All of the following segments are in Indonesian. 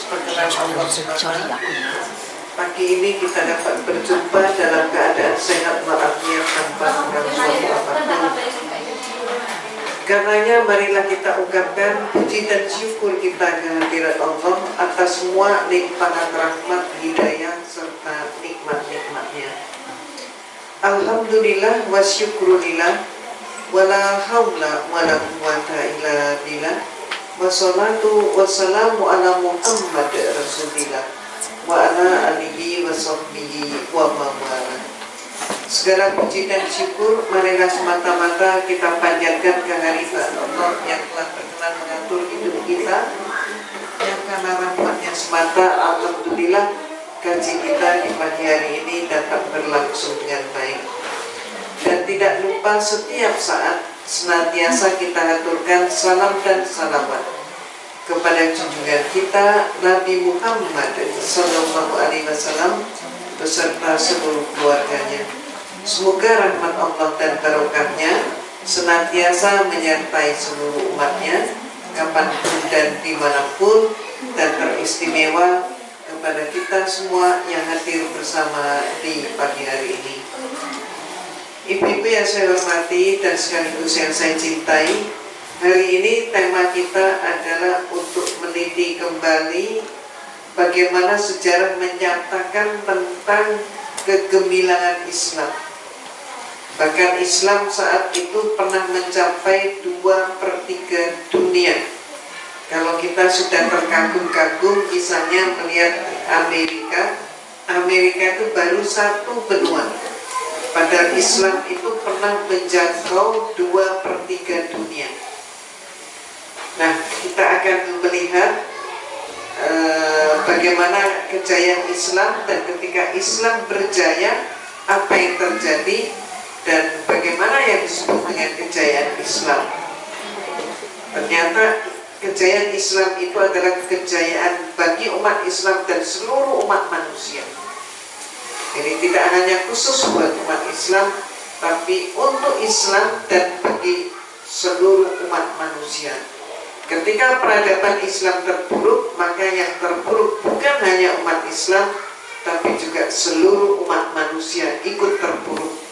perkenan Allah SWT. Pagi ini kita dapat berjumpa dalam keadaan sehat walafiat tanpa mengganggu apapun. Karenanya marilah kita ungkapkan puji dan syukur kita kehadirat Allah atas semua limpahan rahmat, hidayah serta nikmat-nikmatnya. Alhamdulillah wa syukrulillah wala haula wala quwata illa billah. Wassalatu wassalamu ala Muhammad Rasulillah wa ala alihi wa sahbihi wa mawala. Segala puji dan syukur marilah semata-mata kita panjatkan kehadirat Allah yang telah berkenan mengatur hidup kita, yang karena rahmatnya semata alhamdulillah kaji kita di pagi hari ini dapat berlangsung dengan baik. Dan tidak lupa setiap saat senantiasa kita aturkan salam dan salawat kepada junjungan kita Nabi Muhammad Sallallahu Alaihi Wasallam beserta seluruh keluarganya. Semoga rahmat Allah dan barokahnya senantiasa menyertai seluruh umatnya kapanpun dan dimanapun, dan teristimewa kepada kita semua yang hadir bersama di pagi hari ini. Ibu-ibu yang saya hormati dan sekaligus yang saya cintai, hari ini tema kita adalah untuk meneliti kembali bagaimana sejarah menyatakan tentang kegemilangan Islam. Bahkan Islam saat itu pernah mencapai 2/3 dunia. Kalau kita sudah terkagum-kagum misalnya melihat Amerika itu baru satu benua. Padahal Islam itu pernah menjangkau 2/3 dunia. Nah, kita akan melihat bagaimana kejayaan Islam, dan ketika Islam berjaya apa yang terjadi, dan bagaimana yang disebut dengan kejayaan Islam. Ternyata kejayaan Islam itu adalah kejayaan bagi umat Islam dan seluruh umat manusia. Jadi tidak hanya khusus buat umat Islam, tapi untuk Islam dan bagi seluruh umat manusia. Ketika peradaban Islam terpuruk, maka yang terpuruk bukan hanya umat Islam, tapi juga seluruh umat manusia ikut terpuruk.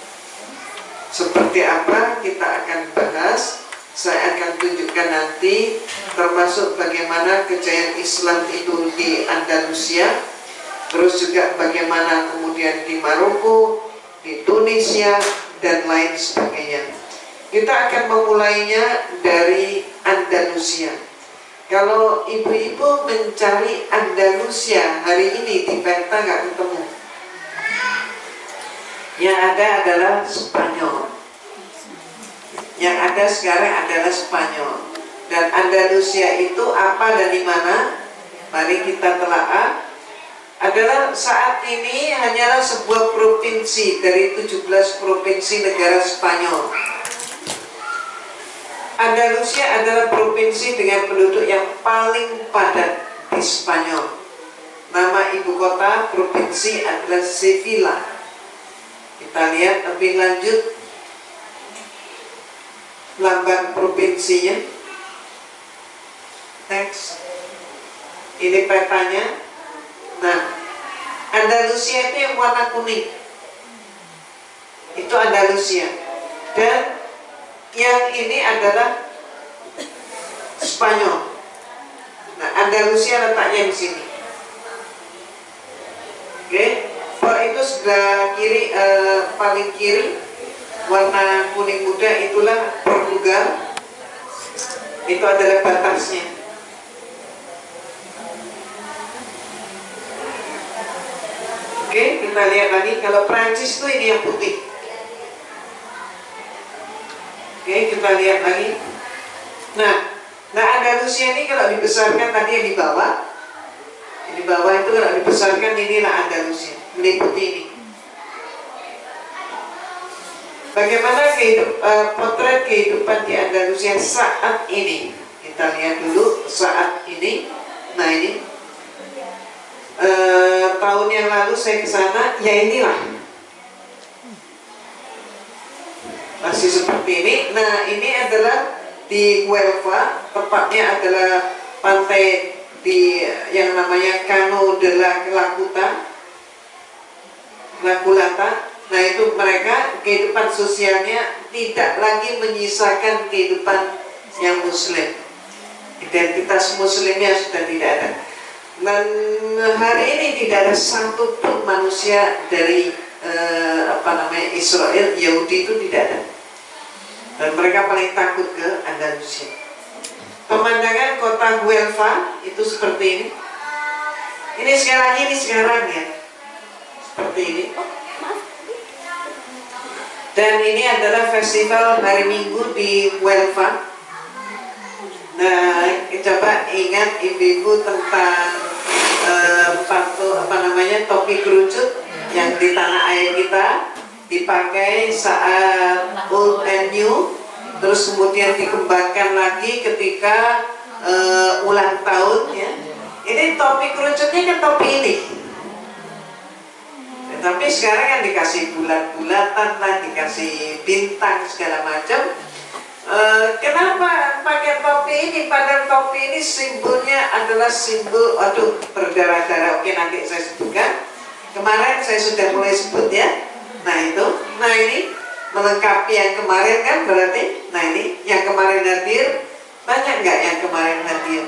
Seperti apa kita akan bahas, saya akan tunjukkan nanti, termasuk bagaimana kejayaan Islam itu di Andalusia, terus juga bagaimana kemudian di Maroko, di Tunisia, dan lain sebagainya. Kita akan memulainya dari Andalusia. Kalau ibu-ibu mencari Andalusia hari ini di peta nggak ketemu. Yang ada adalah Spanyol. Yang ada sekarang adalah Spanyol. Dan Andalusia itu apa dan di mana? Mari kita telaah. Adalah saat ini hanyalah sebuah provinsi dari 17 provinsi negara Spanyol. Andalusia adalah provinsi dengan penduduk yang paling padat di Spanyol. Nama ibu kota provinsi adalah Sevilla. Kita lihat lebih lanjut lambang provinsinya. Next. Ini petanya. Nah, Andalusia itu yang warna kuning. Itu Andalusia. Dan yang ini adalah Spanyol. Nah, Andalusia letaknya di sini. Oke. Kalau itu sebelah kiri, paling kiri warna kuning muda itulah Portugal. Itu adalah batasnya. Oke, kita lihat lagi. Kalau Prancis itu ini yang putih. Oke, kita lihat lagi. Nah Andalusia ini kalau dibesarkan tadi yang di bawah itu kalau dibesarkan inilah Andalusia. Meliputi ini. Bagaimana potret kehidupan di Andalusia saat ini? Kita lihat dulu saat ini. Nah ini tahun yang lalu saya ke sana, ya inilah masih seperti ini. Nah ini adalah di Huelva, tepatnya adalah pantai di yang namanya Cano de la Laculata. Nah itu mereka kehidupan sosialnya tidak lagi menyisakan kehidupan yang muslim, identitas muslimnya sudah tidak ada. Dan hari ini tidak ada satu pun manusia dari Israel, Yahudi itu tidak ada. Dan mereka paling takut ke Andalusia. Pemandangan kota Huelva itu seperti ini. Ini sekali lagi, ini sekarang ya, seperti ini. Dan ini adalah festival hari Minggu di Huelva. Nah, coba ingat ibu-ibu tentang topi kerucut yang di tanah air kita dipakai saat old and new, terus kemudian dikembangkan lagi ketika ulang tahun ya. Ini topi kerucutnya kan topi ini. Tapi sekarang kan dikasih bulat-bulatan lah, dikasih bintang segala macam. Kenapa pakai topi ini? Padahal topi ini simbolnya adalah simbol, berdarah-darah. Oke, nanti saya sebutkan. Kemarin saya sudah mulai sebut ya. Nah itu, nah ini melengkapi yang kemarin kan berarti. Nah ini yang kemarin hadir, banyak nggak yang kemarin hadir?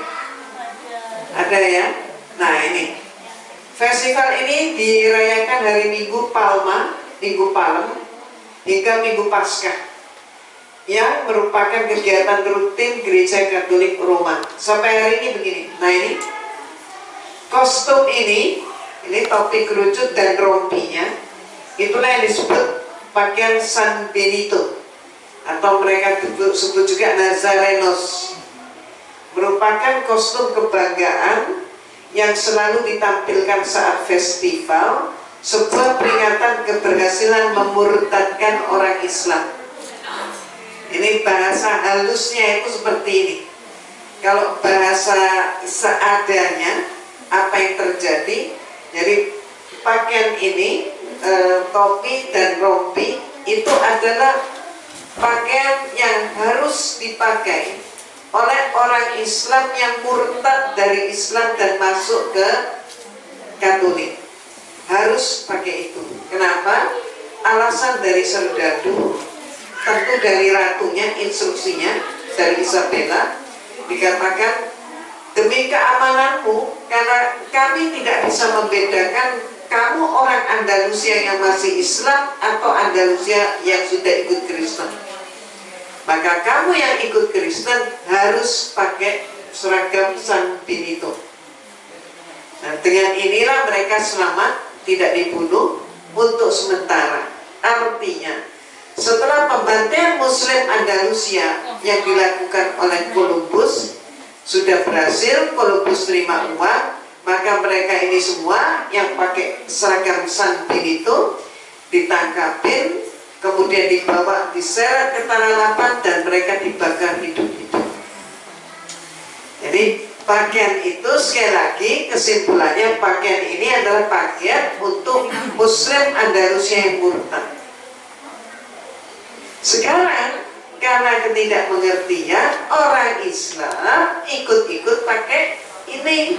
Ada ya. Nah ini. Festival ini dirayakan hari Minggu Palma, Minggu Palem, hingga Minggu Paskah, yang merupakan kegiatan rutin Gereja Katolik Roma. Sampai hari ini begini. Nah ini, kostum ini topi kerucut dan rompinya, itulah yang disebut pakaian San Benito, atau mereka sebut juga Nazarenos. Merupakan kostum kebanggaan yang selalu ditampilkan saat festival, sebuah peringatan keberhasilan memurtadkan orang Islam. Ini bahasa halusnya itu seperti ini. Kalau bahasa seadanya, apa yang terjadi? Jadi pakaian ini, topi dan rompi itu adalah pakaian yang harus dipakai oleh orang Islam yang murtad dari Islam dan masuk ke Katolik. Harus pakai itu. Kenapa? Alasan dari serdadu, tentu dari ratunya, instruksinya dari Isabella, dikatakan demi keamananmu, karena kami tidak bisa membedakan kamu orang Andalusia yang masih Islam atau Andalusia yang sudah ikut Kristen. Maka kamu yang ikut Kristen harus pakai seragam San Benito. Nah, dengan inilah mereka selamat, tidak dibunuh untuk sementara. Artinya, setelah pembantaian Muslim Andalusia yang dilakukan oleh Columbus sudah berhasil, Columbus terima uang, maka mereka ini semua yang pakai seragam San Benito ditangkapin, kemudian dibawa, diseret ke tanah lapang, dan mereka dibakar hidup-hidup. Jadi pakaian itu sekali lagi kesimpulannya, pakaian ini adalah pakaian untuk Muslim Andalusia yang murtad. Sekarang karena ketidakmengertian, orang Islam ikut-ikut pakai ini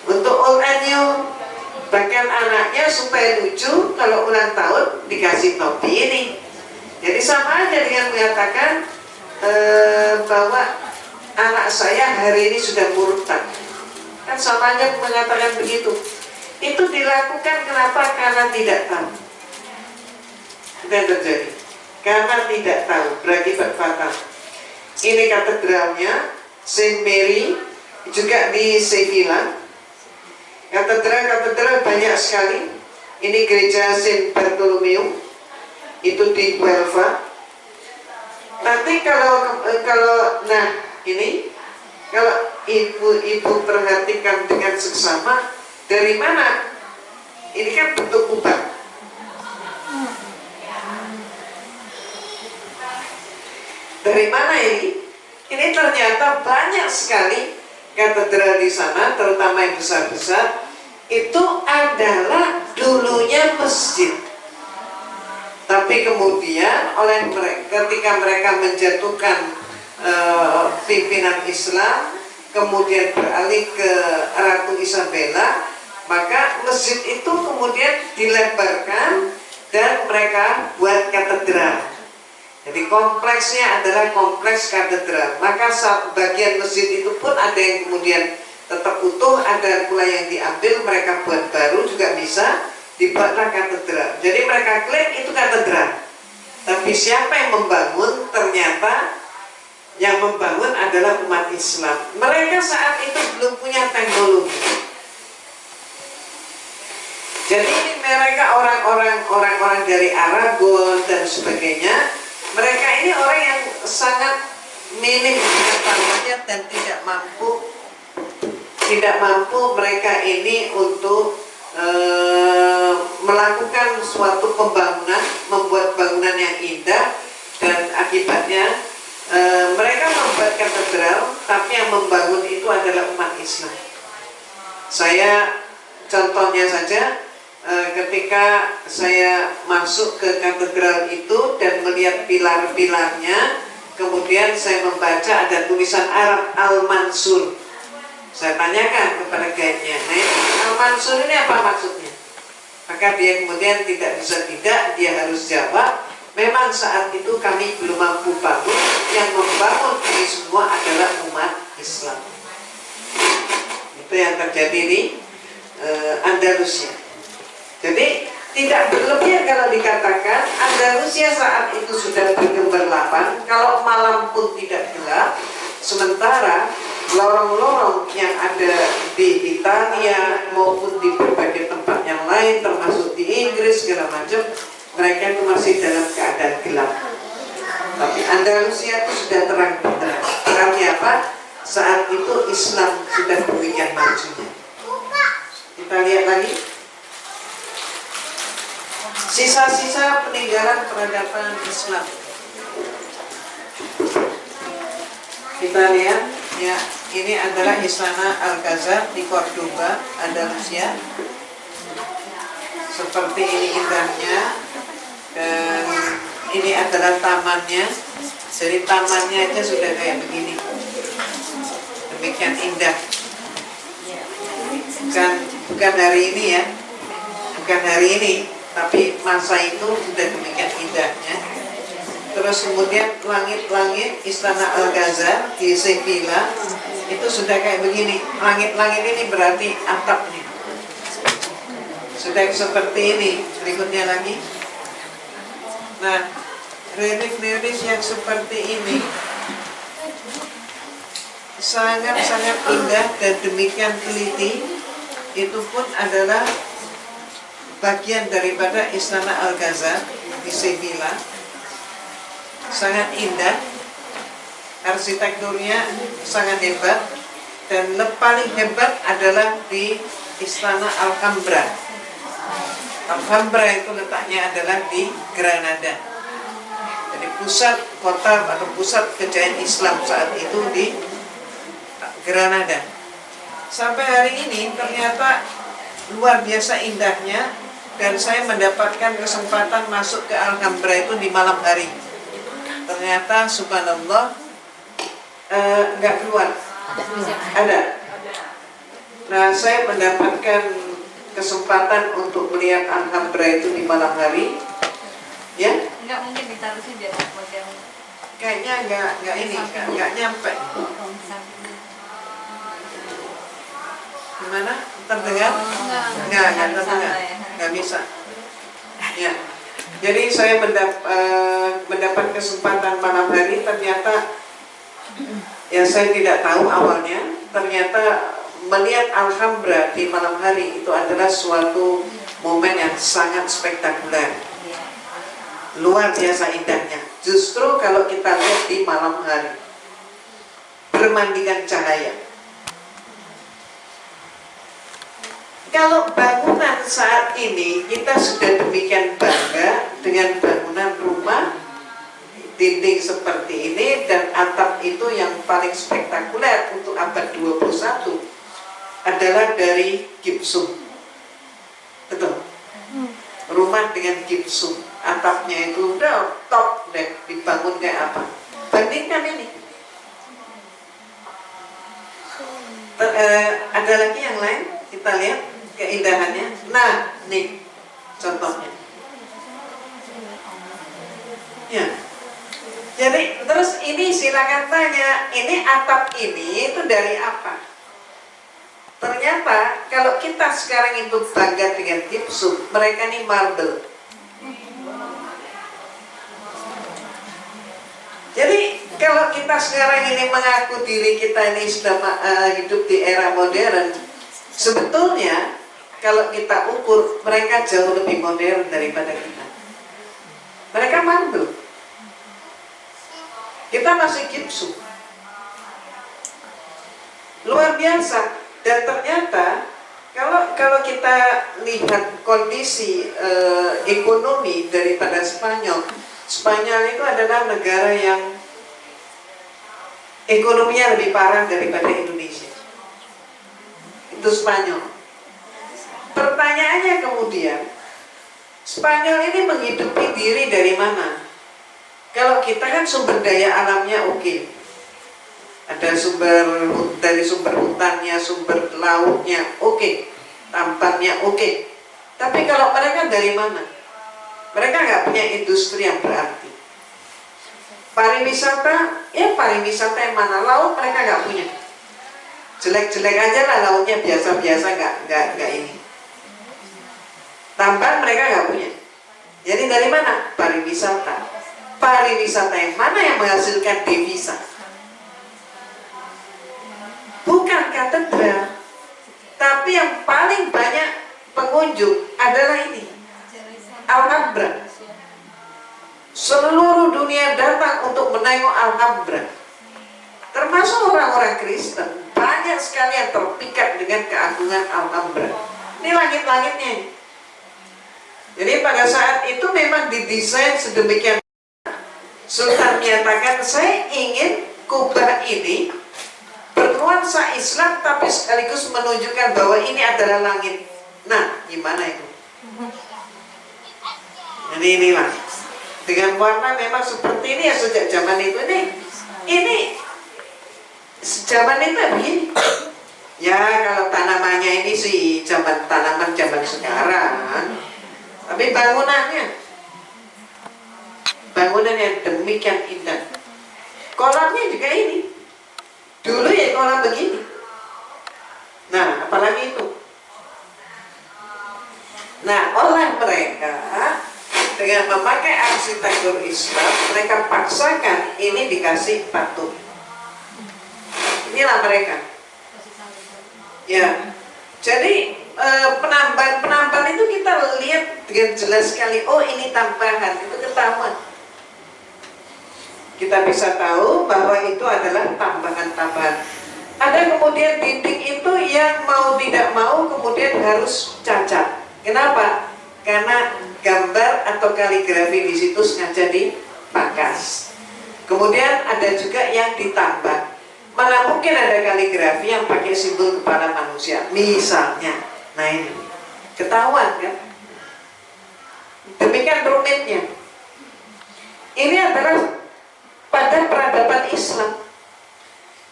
untuk old and new. Bahkan anaknya supaya lucu, kalau ulang tahun dikasih topi ini. Jadi sama aja dengan mengatakan bahwa anak saya hari ini sudah murtad. Kan sama aja mengatakan begitu. Itu dilakukan kenapa? Karena tidak tahu. Itu yang terjadi. Karena tidak tahu, berakibat fatal. Ini katedralnya Saint Mary, juga di Sevilla. Katedral banyak sekali. Ini gereja Saint Bartolomeu, itu di Huelva. Nanti kalau nah ini kalau ibu perhatikan dengan seksama, dari mana? Ini kan bentuk kubah. Dari mana ini? Ini ternyata banyak sekali katedral di sana, terutama yang besar-besar, itu adalah dulunya masjid. Tapi kemudian ketika mereka menjatuhkan pimpinan Islam, kemudian beralih ke Ratu Isabella, maka masjid itu kemudian dilebarkan dan mereka buat katedral. Jadi kompleksnya adalah kompleks katedral. Maka bagian masjid itu pun ada yang kemudian tetap utuh, ada pula yang diambil, mereka buat baru juga bisa, dibuatlah katedral. Jadi mereka klaim itu katedral. Tapi siapa yang membangun? Ternyata yang membangun adalah umat Islam. Mereka saat itu belum punya teknologi. Jadi mereka orang-orang dari Aragon dan sebagainya. Mereka ini orang yang sangat minim pengetahuannya dan tidak mampu mereka ini untuk melakukan suatu pembangunan, membuat bangunan yang indah, dan akibatnya mereka membuat katedral, tapi yang membangun itu adalah umat Islam. Saya contohnya saja, ketika saya masuk ke katedral itu dan melihat pilar-pilarnya, kemudian saya membaca ada tulisan Arab Al-Mansur. Saya tanyakan kepada guide-nya, nah Al-Mansur ini apa maksudnya? Maka dia kemudian tidak bisa tidak, dia harus jawab, memang saat itu kami belum mampu bangun, yang membangun ini semua adalah umat Islam. Itu yang terjadi di Andalusia. Jadi tidak berlebihan kalau dikatakan Andalusia saat itu sudah bergemerlapan, kalau malam pun tidak gelap. Sementara lorong-lorong yang ada di Italia maupun di berbagai tempat yang lain, termasuk di Inggris segala macam, mereka itu masih dalam keadaan gelap. Tapi Andalusia itu sudah terang benderang. Berarti apa? Saat itu Islam sudah demikian majunya. Kita lihat lagi sisa-sisa peninggalan peradaban Islam. Kita lihat ya, ini adalah Istana Alcázar di Cordoba, Andalusia. Seperti ini indahnya, dan ini adalah tamannya. Jadi tamannya aja sudah kayak begini, demikian indah. Bukan hari ini ya, bukan hari ini, tapi masa itu sudah demikian indahnya. Terus kemudian langit-langit Istana Alcázar di Sevilla itu sudah kayak begini. Langit-langit ini berarti atapnya sudah seperti ini. Berikutnya lagi, nah relief-relief yang seperti ini sangat-sangat indah dan demikian teliti. Itu pun adalah bagian daripada Istana Alcázar di Sevilla. Sangat indah, arsitekturnya sangat hebat, dan paling hebat adalah di Istana Alhambra. Alhambra itu letaknya adalah di Granada. Jadi pusat kota atau pusat kejayaan Islam saat itu di Granada. Sampai hari ini ternyata luar biasa indahnya, dan saya mendapatkan kesempatan masuk ke Alhambra itu di malam hari. Ternyata subhanallah nggak keluar. Ada. Nah, saya mendapatkan kesempatan untuk melihat Alhambra itu di malam hari. Ya? Enggak, mungkin ditaruh saja model. Kayaknya nggak ini, nggak nyampe. Gimana? Terdengar? Nggak terdengar. Nggak bisa. Ya. Jadi saya mendapat kesempatan malam hari, ternyata ya saya tidak tahu awalnya, ternyata melihat Alhambra di malam hari itu adalah suatu momen yang sangat spektakuler. Luar biasa indahnya. Justru kalau kita lihat di malam hari, bermandikan cahaya. Kalau bangunan saat ini kita sudah demikian bangga dengan bangunan rumah, dinding seperti ini dan atap itu yang paling spektakuler untuk abad 21 adalah dari gipsum. Betul. Rumah dengan gipsum, atapnya itu udah top deh, dibangun kayak apa. Bandingkan ini. Ada lagi yang lain? Kita lihat keindahannya. Nah, nih contohnya. Ya. Jadi terus ini silakan tanya, ini atap ini itu dari apa? Ternyata kalau kita sekarang itu bangga dengan gipsum, mereka ini marble. Jadi kalau kita sekarang ini mengaku diri kita ini sudah hidup di era modern, sebetulnya kalau kita ukur mereka jauh lebih modern daripada kita. Mereka marble, kita masih gipsum. Luar biasa. Dan ternyata kalau kita lihat kondisi ekonomi daripada Spanyol, Spanyol itu adalah negara yang ekonominya lebih parah daripada Indonesia. Itu Spanyol. Pertanyaannya kemudian, Spanyol ini menghidupi diri dari mana? Kalau kita kan sumber daya alamnya oke. Ada dari sumber hutannya, sumber lautnya oke. Tampannya oke. Tapi kalau mereka dari mana? Mereka nggak punya industri yang berarti. Pariwisata, ya pariwisata yang mana? Laut mereka nggak punya. Jelek-jelek aja lah lautnya, biasa-biasa, nggak ini. Tampan mereka nggak punya. Jadi dari mana? Pariwisata. Pariwisata yang mana yang menghasilkan devisa? Bukan katedral, tapi yang paling banyak pengunjung adalah ini, Alhambra. Seluruh dunia datang untuk menengok Alhambra, termasuk orang-orang Kristen. Banyak sekali yang terpikat dengan keagungan Alhambra. Ini langit-langitnya. Jadi pada saat itu memang didesain sedemikian. Sultan menyatakan, saya ingin Kubah ini bernuansa Islam tapi sekaligus menunjukkan bahwa ini adalah langit. Nah, gimana itu? Jadi inilah dengan warna memang seperti ini ya sejak zaman itu. Ini zaman itu begini. Ya kalau tanamannya ini sih tanaman zaman sekarang, tapi bangunan yang demikian indah. Kolamnya juga ini. Dulu ya kolam begini. Nah, apalagi itu. Nah, oleh mereka dengan memakai arsitektur Islam, mereka paksakan ini dikasih patung. Inilah mereka. Ya, jadi penambahan itu kita lihat dengan jelas sekali. Oh, ini tambahan, itu ketahuan. Kita bisa tahu bahwa itu adalah tambahan-tambahan. Ada kemudian dinding itu yang mau tidak mau kemudian harus cacat. Kenapa? Karena gambar atau kaligrafi di situ sengaja dipangkas. Kemudian ada juga yang ditambah. Mana mungkin ada kaligrafi yang pakai simbol kepala manusia, misalnya. Nah ini ketahuan kan? Demikian rumitnya. Ini adalah pada peradaban Islam.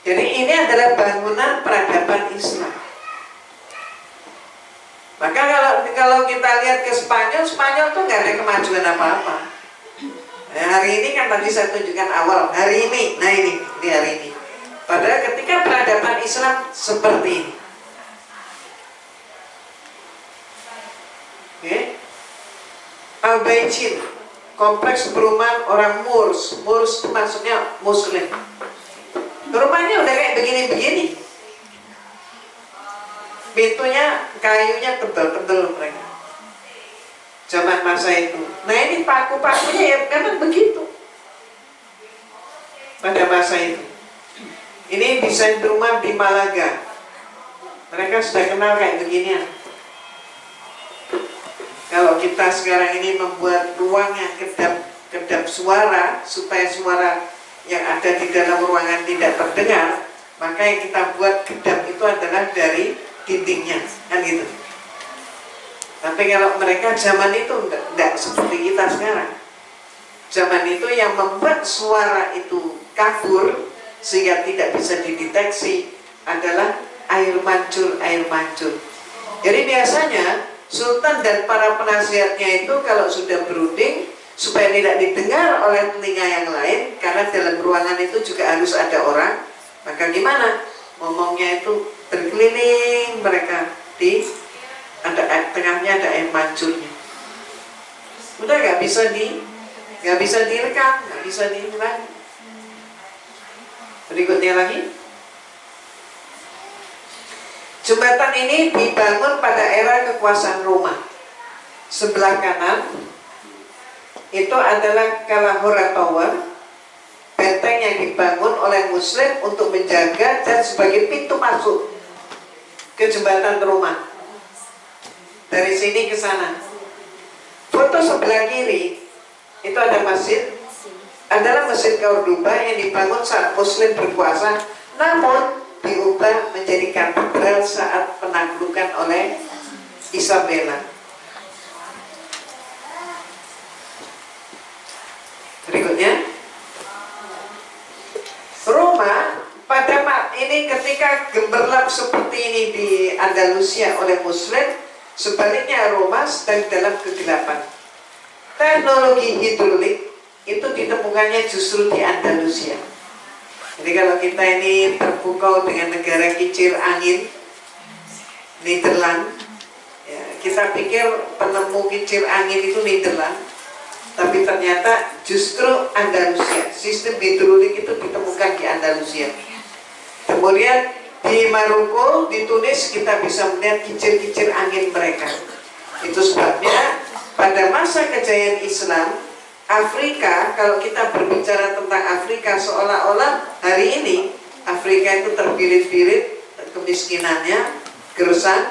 Jadi ini adalah bangunan peradaban Islam. Maka kalau kita lihat ke Spanyol tuh nggak ada kemajuan apa-apa. Nah, hari ini kan tadi saya tunjukkan awal, hari ini, nah ini hari ini. Padahal ketika peradaban Islam seperti ini. Oke. Al-Baitin, kompleks perumahan orang Moors itu maksudnya Muslim. Rumahnya udah kayak begini-begini. Pintunya kayunya tebal-tebal mereka. Zaman masa itu. Nah ini paku-pakunya ya memang begitu. Pada masa itu. Ini desain rumah di Malaga. Mereka sudah kenal kayak beginian. Kalau kita sekarang ini membuat ruang yang kedap suara supaya suara yang ada di dalam ruangan tidak terdengar, maka yang kita buat kedap itu adalah dari dindingnya, kan gitu. Tapi kalau mereka zaman itu enggak seperti kita sekarang. Zaman itu yang membuat suara itu kabur sehingga tidak bisa dideteksi adalah air mancur, air mancur. Jadi biasanya sultan dan para penasihatnya itu kalau sudah berunding supaya tidak didengar oleh telinga yang lain, karena dalam ruangan itu juga harus ada orang, maka gimana? Ngomongnya itu berkeliling mereka di tengahnya ada air mancurnya. Udah nggak bisa direkam, nggak bisa diulangi. Berikutnya lagi, jembatan ini dibangun pada era kekuasaan Roma. Sebelah kanan itu adalah Calahorra Tower, benteng yang dibangun oleh Muslim untuk menjaga dan sebagai pintu masuk ke jembatan Roma. Dari sini ke sana. Foto sebelah kiri itu ada masjid, adalah Masjid Cordoba yang dibangun saat Muslim berkuasa, namun diubah menjadi katedral saat penaklukan oleh Isabella. Berikutnya, Roma pada ini ketika gemerlap seperti ini di Andalusia oleh Muslim, sebaliknya Roma sedang dalam kegelapan. Teknologi hidrolik itu ditemukannya justru di Andalusia. Jadi kalau kita ini terpukau dengan negara kincir angin, Nederland, ya, kita pikir penemu kincir angin itu Nederland, tapi ternyata justru Andalusia. Sistem hidrolik itu ditemukan di Andalusia. Kemudian di Maroko, di Tunis kita bisa melihat kincir-kincir angin mereka. Itu sebabnya pada masa kejayaan Islam, Afrika, kalau kita berbicara tentang Afrika, seolah-olah hari ini Afrika itu terbirit-birit kemiskinannya, gersang.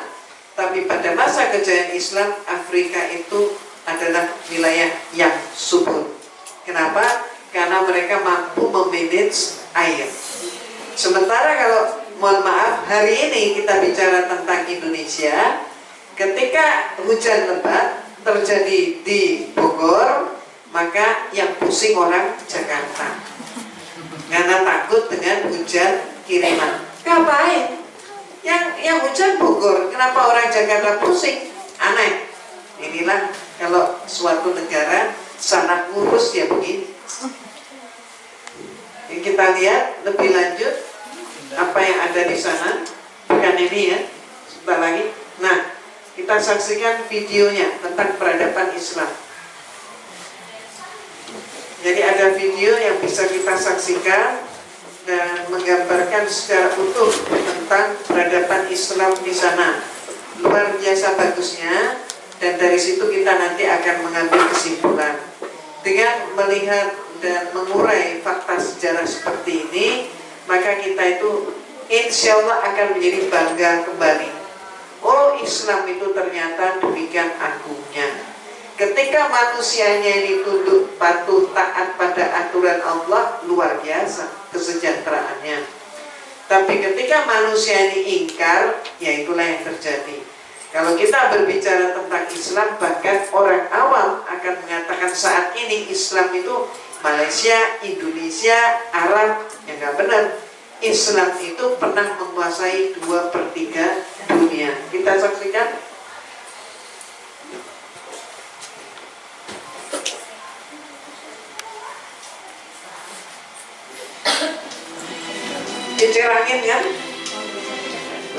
Tapi pada masa kejayaan Islam, Afrika itu adalah wilayah yang subur. Kenapa? Karena mereka mampu memanage air. Sementara kalau, mohon maaf, hari ini kita bicara tentang Indonesia, ketika hujan lebat terjadi di Bogor, maka yang pusing orang Jakarta karena takut dengan hujan kiriman. Ngapain? Yang hujan Bogor, kenapa orang Jakarta pusing? Aneh. Inilah kalau suatu negara sangat lurus ya begini. Yang kita lihat lebih lanjut apa yang ada di sana, bukan ini ya, sebentar lagi. Nah, kita saksikan videonya tentang peradaban Islam. Jadi ada video yang bisa kita saksikan dan menggambarkan secara utuh tentang peradaban Islam di sana. Luar biasa bagusnya, dan dari situ kita nanti akan mengambil kesimpulan. Dengan melihat dan mengurai fakta sejarah seperti ini, maka kita itu insya Allah akan menjadi bangga kembali. Oh, Islam itu ternyata demikian agungnya. Ketika manusianya ini tunduk, patuh, taat pada aturan Allah, luar biasa kesejahteraannya. Tapi ketika manusia ini ingkar, ya itulah yang terjadi. Kalau kita berbicara tentang Islam, bahkan orang awam akan mengatakan saat ini Islam itu Malaysia, Indonesia, Arab, yang nggak benar. Islam itu pernah menguasai 2/3 dunia. Kita saksikan. Kincir angin kan?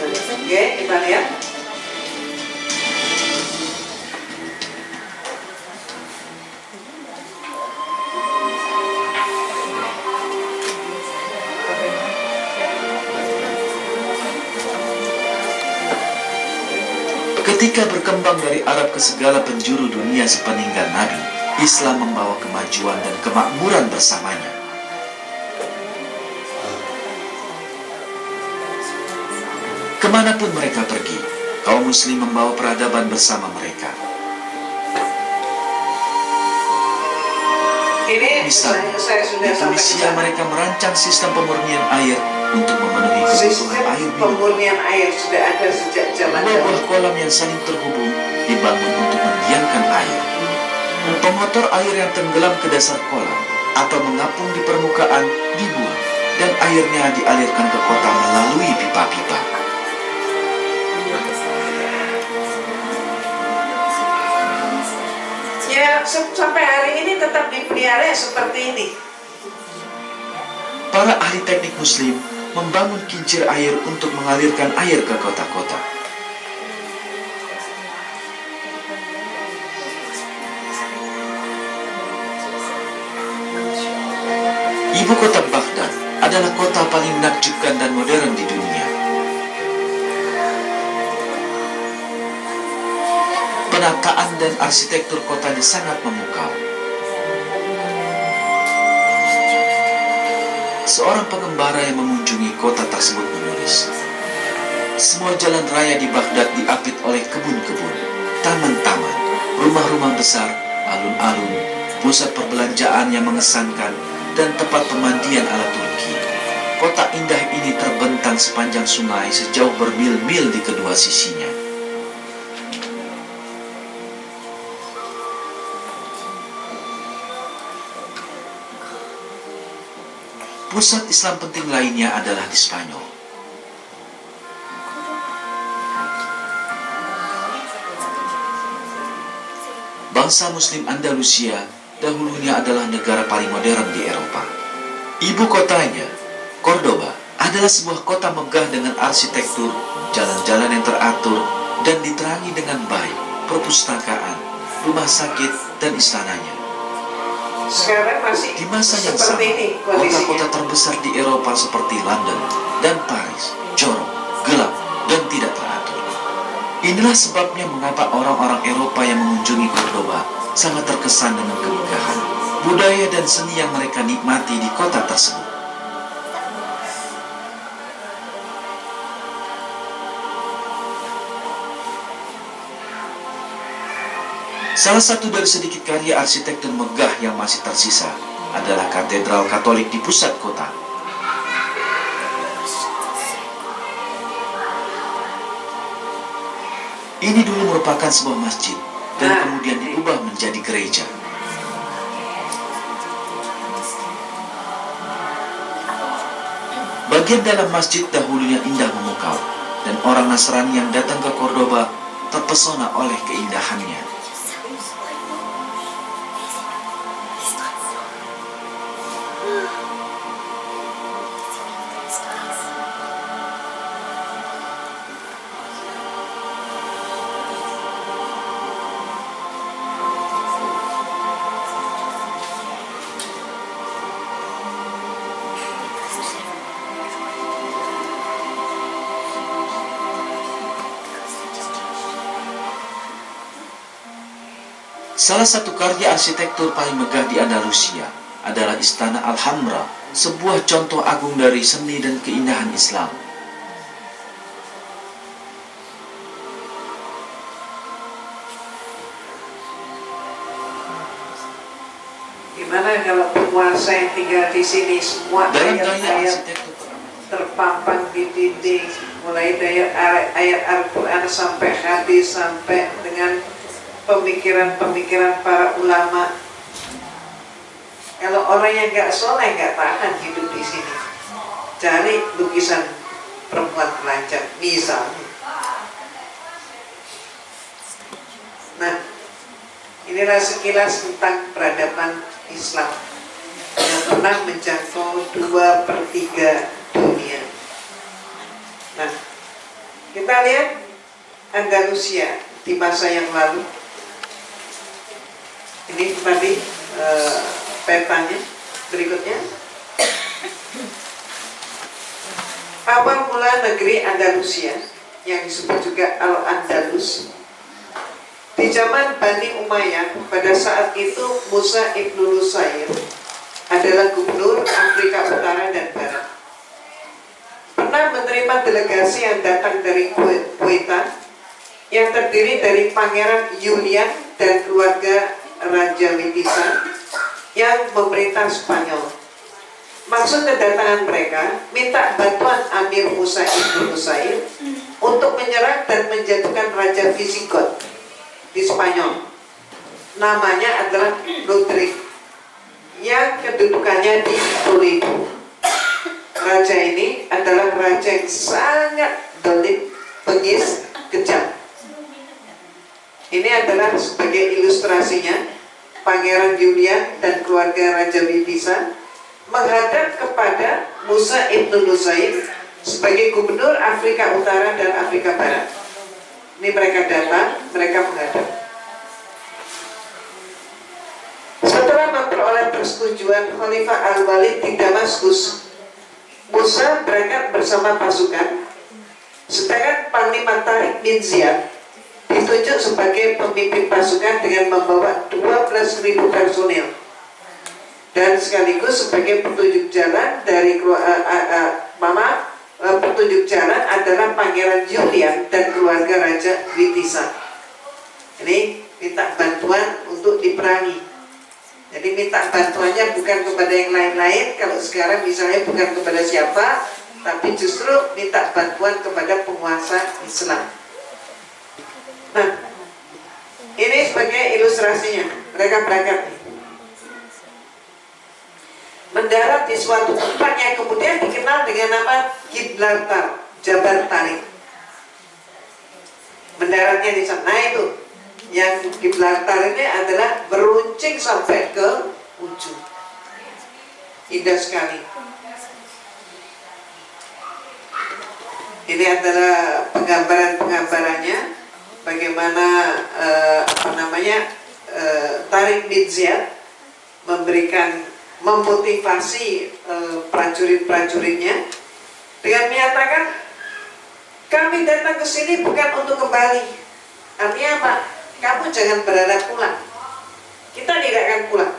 Oke, kita lihat. Ketika berkembang dari Arab ke segala penjuru dunia sepeninggal Nabi, Islam membawa kemajuan dan kemakmuran bersamanya. Kemanapun mereka pergi, kaum muslim membawa peradaban bersama mereka. Misalnya, di Tunisia mereka merancang sistem pemurnian air untuk memenuhi kebutuhan air minum. Pemurnian air sudah ada sejak zaman Dua buah kolam yang saling terhubung dibangun untuk mendiamkan air. Pemotor air yang tenggelam ke dasar kolam atau mengapung di permukaan dibuang dan airnya dialirkan ke kota melalui pipa-pipa. sampai hari ini tetap dipelihara seperti ini. Para ahli teknik Muslim membangun kincir air untuk mengalirkan air ke kota-kota. Ibu kota Baghdad adalah kota paling menakjubkan dan modern di dunia. Penataan dan arsitektur kotanya sangat memukau. Seorang pengembara yang mengunjungi kota tersebut menulis, semua jalan raya di Baghdad diapit oleh kebun-kebun, taman-taman, rumah-rumah besar, alun-alun, pusat perbelanjaan yang mengesankan, dan tempat pemandian ala Turki. Kota indah ini terbentang sepanjang sungai sejauh bermil-mil di kedua sisinya. Pusat Islam penting lainnya adalah di Spanyol. Bangsa Muslim Andalusia dahulunya adalah negara paling modern di Eropa. Ibu kotanya, Cordoba, adalah sebuah kota megah dengan arsitektur, jalan-jalan yang teratur, dan diterangi dengan baik, perpustakaan, rumah sakit, dan istananya. Sekarang masih Di masa yang sama, seperti ini kondisinya. kota-kota terbesar di Eropa seperti London dan Paris jorok, gelap, dan tidak teratur. Inilah sebabnya mengapa orang-orang Eropa yang mengunjungi Cordoba sangat terkesan dengan kemegahan, budaya dan seni yang mereka nikmati di kota tersebut. Salah satu dari sedikit karya arsitektur megah yang masih tersisa adalah katedral Katolik di pusat kota. Ini dulu merupakan sebuah masjid dan kemudian diubah menjadi gereja. Bagian dalam masjid dahulunya indah memukau, dan orang Nasrani yang datang ke Cordoba terpesona oleh keindahannya. Salah satu karya arsitektur paling megah di Andalusia adalah Istana Alhambra, sebuah contoh agung dari seni dan keindahan Islam. Gimana kalau penguasa yang tinggal di sini semua Dalam gaya ayat-ayat arsitektur terpampang di dinding, mulai dari ayat Al-Quran sampai hadis, sampai dengan pemikiran-pemikiran para ulama. Kalau orang yang nggak soleh nggak tahan hidup di sini. Cari lukisan perempuan telanjang misalnya. Nah, inilah sekilas tentang peradaban Islam yang pernah menjangkau 2/3 dunia. Nah, kita lihat Andalusia di masa yang lalu. Ini tadi petanya berikutnya. Awal mula negeri Andalusia yang disebut juga Al-Andalus di zaman Bani Umayyah. Pada saat itu Musa ibn Nusair adalah gubernur Afrika Utara dan Barat. Pernah menerima delegasi yang datang dari Ceuta yang terdiri dari Pangeran Julian dan keluarga Raja Witiza yang memerintah Spanyol. Maksud kedatangan mereka minta bantuan Amir Musa ibn Nusair untuk menyerang dan menjatuhkan Raja Visigoth di Spanyol. Namanya adalah Rodrik, yang kedudukannya di Toledo. Raja ini adalah raja yang sangat dolim, bengis, kejam. Ini adalah sebagai ilustrasinya Pangeran Julian dan keluarga Raja Witisa menghadap kepada Musa ibn Nusair sebagai gubernur Afrika Utara dan Afrika Barat. Ini mereka datang, mereka menghadap. Setelah memperoleh persetujuan Khalifah Al-Walid di Damaskus, Musa berangkat bersama pasukan, sedangkan Panglima Tariq bin Ziyad ditunjuk sebagai pemimpin pasukan dengan membawa 12.000 personil dan sekaligus sebagai petunjuk jalan dari petunjuk jalan adalah Pangeran Julian dan keluarga Raja Witisa. Ini minta bantuan untuk diperangi. Jadi minta bantuannya bukan kepada yang lain-lain. Kalau sekarang misalnya bukan kepada siapa, tapi justru minta bantuan kepada penguasa Islam. Nah, ini sebagai ilustrasinya. Mereka berangkat nih, mendarat di suatu tempat yang kemudian dikenal dengan nama Gibraltar, Jabal Tariq. Mendaratnya di sana itu. Yang Gibraltar ini adalah beruncing sampai ke ujung. Indah sekali. Ini adalah penggambaran-penggambarannya bagaimana Tariq bin Ziyad memotivasi prajurit-prajuritnya dengan menyatakan, kami datang ke sini bukan untuk kembali. Artinya apa? Kamu jangan berharap pulang. Kita tidak akan pulang.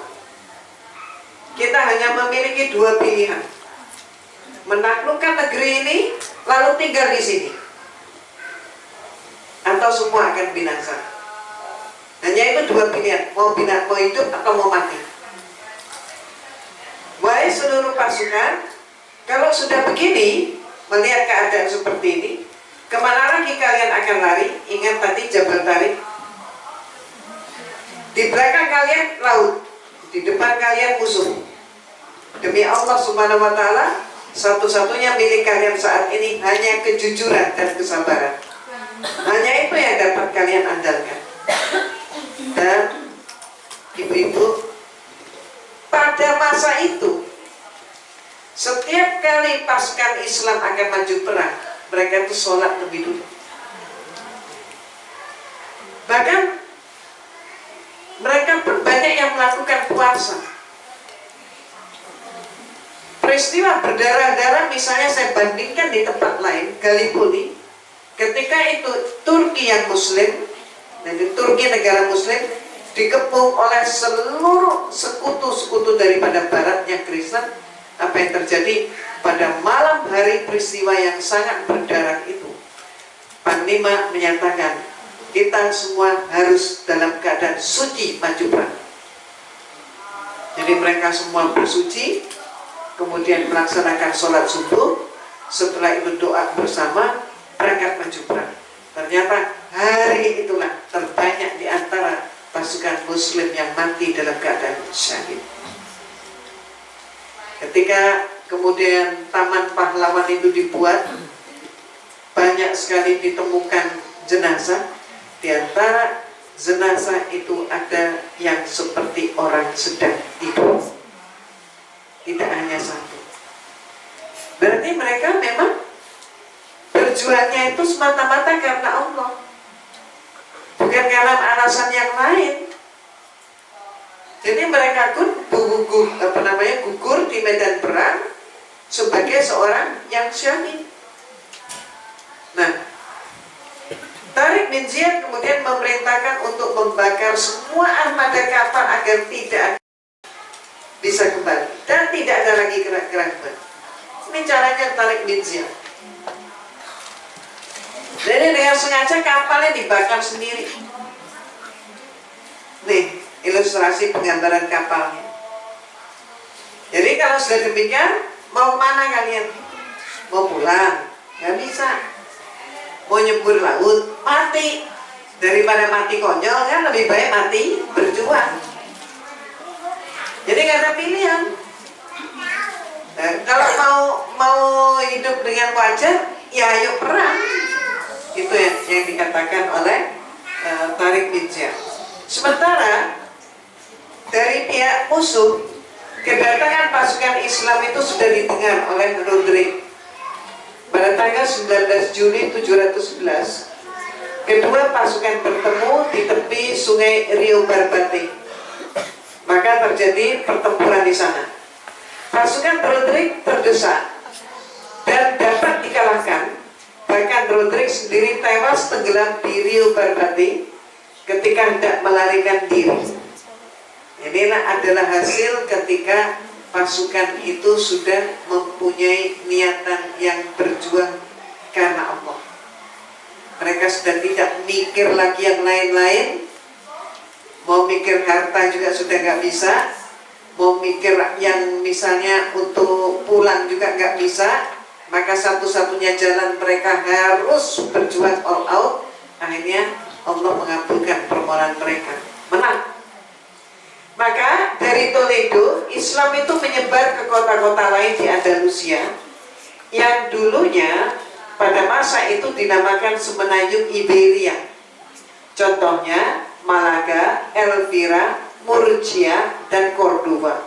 Kita hanya memiliki dua pilihan: menaklukkan negeri ini lalu tinggal di sini, atau semua akan binasa. Hanya itu dua pilihan, mau hidup atau mau mati. Wahai seluruh pasukan, kalau sudah begini, melihat keadaan seperti ini, kemana lagi kalian akan lari? Ingat tadi Jabal Tariq. Di belakang kalian laut, di depan kalian musuh. Demi Allah Subhanahu wa Ta'ala, satu-satunya milik kalian saat ini hanya kejujuran dan kesabaran. Hanya itu yang dapat kalian andalkan. Dan ibu-ibu, pada masa itu, setiap kali pasukan Islam akan maju perang, mereka itu sholat lebih dulu. Bahkan mereka pun banyak yang melakukan puasa. Peristiwa berdarah-darah misalnya saya bandingkan di tempat lain, Gallipoli, ketika itu Turki yang Muslim, dan di Turki negara Muslim dikepung oleh seluruh sekutu-sekutu daripada Barat yang Kristen. Apa yang terjadi pada malam hari peristiwa yang sangat berdarah itu? Panglima menyatakan, kita semua harus dalam keadaan suci maju perang. Jadi mereka semua bersuci, kemudian melaksanakan sholat subuh, setelah itu doa bersama, berangkat maju perang. Ternyata hari itulah terbanyak di antara pasukan Muslim yang mati dalam keadaan syahid. Ketika kemudian Taman Pahlawan itu dibuat, banyak sekali ditemukan jenazah. Di antara jenazah itu ada yang seperti orang sedang tidur. Tidak hanya satu. Berarti mereka memang berjuangnya itu semata-mata karena Allah, bukan karena alasan yang lain. Jadi mereka pun gugur di medan perang sebagai seorang yang syahid. Nah, Tariq bin Ziyad kemudian memerintahkan untuk membakar semua armada kapal agar tidak bisa kembali dan tidak ada lagi keraguan. Ini caranya Tariq bin Ziyad. Jadi dengan sengaja kapalnya dibakar sendiri. Nih, ilustrasi penggambaran kapalnya. Jadi kalau sudah demikian, mau kemana kalian? Mau pulang? Gak bisa. Mau nyebur laut? Mati. Daripada mati konyol kan lebih baik mati berjuang. Jadi gak ada pilihan. Nah, kalau mau hidup dengan wajar, ya ayo perang. Itu yang dikatakan oleh Tariq bin Ziyad. Sementara dari pihak musuh, kedatangan pasukan Islam itu sudah didengar oleh Roderick. Pada tanggal 19 Juli 711, kedua pasukan bertemu di tepi sungai Rio Barbate. Maka terjadi pertempuran di sana. Pasukan Roderick terdesak dan dapat dikalahkan. Bahkan Roderick sendiri tewas tenggelam di Rio Barbate ketika hendak melarikan diri. Inilah adalah hasil ketika pasukan itu sudah mempunyai niatan yang berjuang karena Allah. Mereka sudah tidak mikir lagi yang lain-lain. Mau mikir harta juga sudah nggak bisa. Mau mikir yang misalnya untuk pulang juga nggak bisa. Maka satu-satunya jalan mereka harus berjuang all out. Akhirnya Allah mengabulkan permohonan mereka, menang. Maka dari Toledo, Islam itu menyebar ke kota-kota lain di Andalusia yang dulunya pada masa itu dinamakan Semenanjung Iberia. Contohnya Malaga, Elvira, Murcia, dan Cordoba.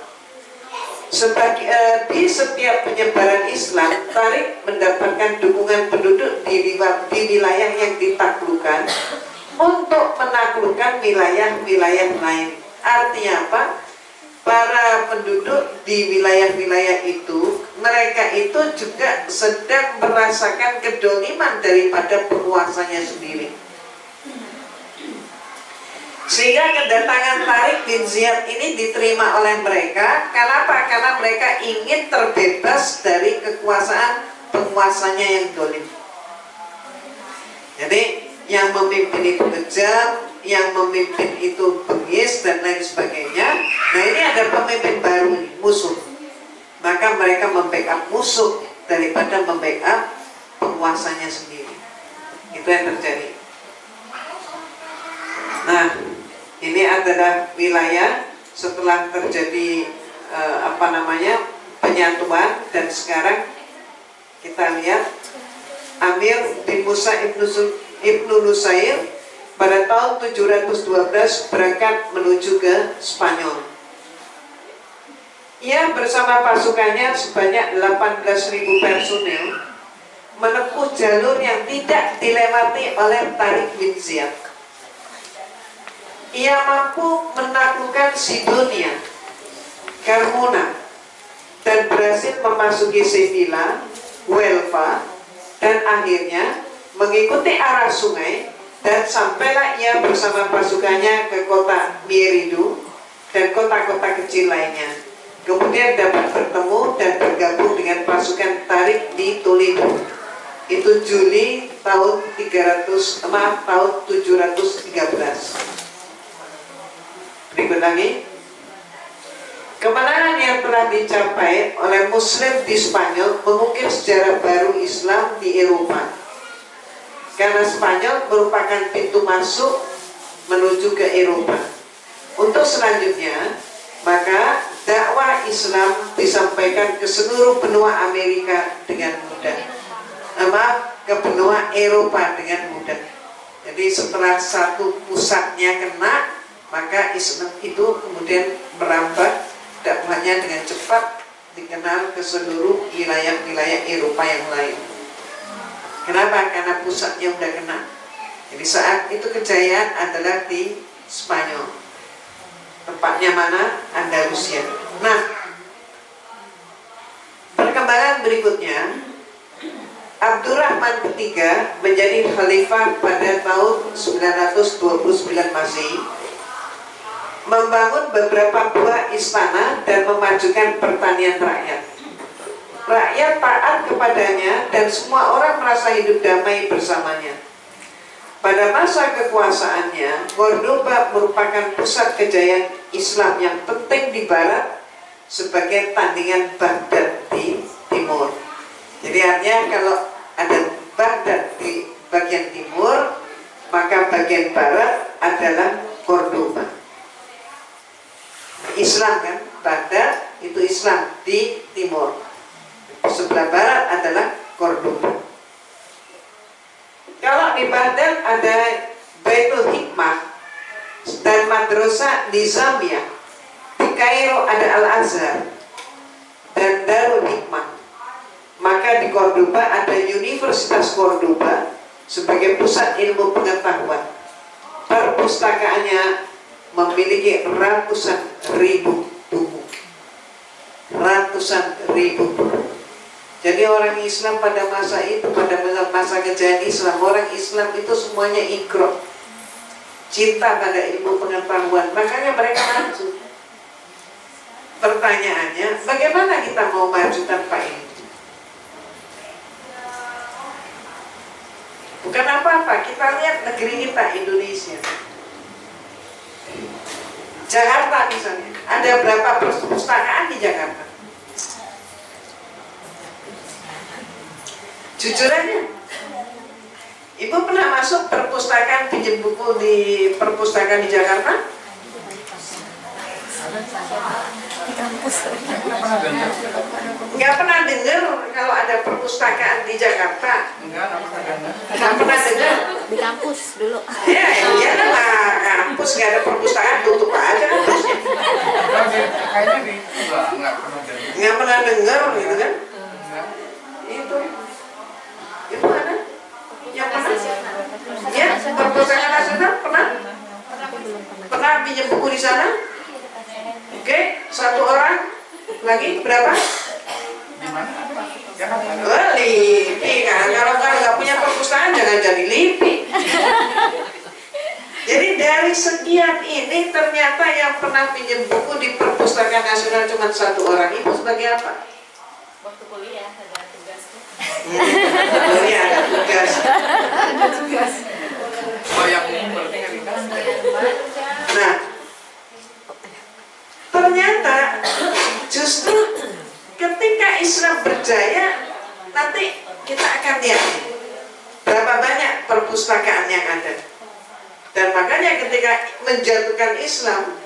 Di setiap penyebaran Islam, Tariq mendapatkan dukungan penduduk di wilayah yang ditaklukkan untuk menaklukkan wilayah-wilayah lain. Artinya apa? Para penduduk di wilayah-wilayah itu, mereka itu juga sedang merasakan kedoliman daripada penguasanya sendiri. Sehingga kedatangan Tariq bin Ziyad ini diterima oleh mereka. Kenapa? Karena mereka ingin terbebas dari kekuasaan penguasanya yang dolim. Jadi yang memimpin itu kejam, yang memimpin itu bengis dan lain sebagainya. Nah ini ada pemimpin baru nih, musuh. Maka mereka membackup musuh daripada membackup penguasanya sendiri. Itu yang terjadi. Nah ini adalah wilayah setelah terjadi penyatuan, dan sekarang kita lihat Amir bin Musa Ibnu Nusair pada tahun 712 berangkat menuju ke Spanyol. Ia bersama pasukannya sebanyak 18.000 personel menempuh jalur yang tidak dilewati oleh Tariq bin Ziyad. Ia mampu menaklukkan Sidonia, Carmona, dan berhasil memasuki Sevilla, Huelva, dan akhirnya mengikuti arah sungai, dan sampailah ia bersama pasukannya ke kota Mieridú dan kota-kota kecil lainnya. Kemudian dapat bertemu dan bergabung dengan pasukan Tariq di Toledo. Itu Juli tahun 713. Berikut lagi. Kemenangan yang telah dicapai oleh Muslim di Spanyol mengukir sejarah baru Islam di Eropa. Karena Spanyol merupakan pintu masuk menuju ke Eropa. Untuk selanjutnya, maka dakwah Islam disampaikan ke seluruh benua Amerika dengan mudah. Ke benua Eropa dengan mudah. Jadi setelah satu pusatnya kena, maka Islam itu kemudian merambat dakwahnya dengan cepat dikenal ke seluruh wilayah-wilayah Eropa yang lain. Kenapa? Karena pusatnya udah kena. Jadi saat itu kejayaan adalah di Spanyol. Tempatnya mana? Andalusia. Nah, perkembangan berikutnya, Abdurrahman III menjadi khalifah pada tahun 929 Masehi, membangun beberapa buah istana dan memajukan pertanian rakyat. Rakyat taat kepadanya dan semua orang merasa hidup damai bersamanya. Pada masa kekuasaannya, Cordoba merupakan pusat kejayaan Islam yang penting di barat sebagai tandingan Baghdad di timur. Jadi artinya kalau ada Baghdad di bagian timur, maka bagian barat adalah Cordoba. Islam kan, Baghdad itu Islam di timur. Sebelah barat adalah Cordoba. Kalau di Baghdad ada Baitul Hikmah dan Madrasah Nizamiyah. Kairo ada Al-Azhar dan Darul Hikmah, maka di Cordoba ada Universitas Cordoba sebagai pusat ilmu pengetahuan. Perpustakaannya memiliki ratusan ribu buku. Ratusan ribu buku. Jadi orang Islam pada masa itu, pada masa kejayaan Islam, orang Islam itu semuanya ikro, cinta pada ilmu pengetahuan, makanya mereka maju. Pertanyaannya, bagaimana kita mau maju tanpa ini? Bukan apa-apa, kita lihat negeri kita, Indonesia. Jakarta misalnya, ada berapa perpustakaan di Jakarta? Jujur aja, Ibu pernah masuk perpustakaan, pinjam buku di perpustakaan di Jakarta? Di kampus. Nggak pernah dengar kalau ada perpustakaan di Jakarta? Nggak pernah dengar? Di kampus dulu. Ya, iya lah, kampus nggak ada perpustakaan, tutup aja kampusnya. Nggak pernah dengar gitu kan? Itu ada? Yang mana? Ya, perpustakaan nasional pernah? Pernah pinjam buku di sana? Oke, satu orang lagi berapa? LIPI kan, kalau nggak punya perpustakaan jangan jadi LIPI. Jadi dari sekian ini ternyata yang pernah pinjam buku di perpustakaan nasional cuma satu orang. Ibu sebagai apa? Waktu kuliah ada tugas. Kuliah ada tugas. Nah, ternyata justru ketika Islam berjaya, nanti kita akan lihat berapa banyak perpustakaan yang ada. Dan makanya ketika menjatuhkan Islam,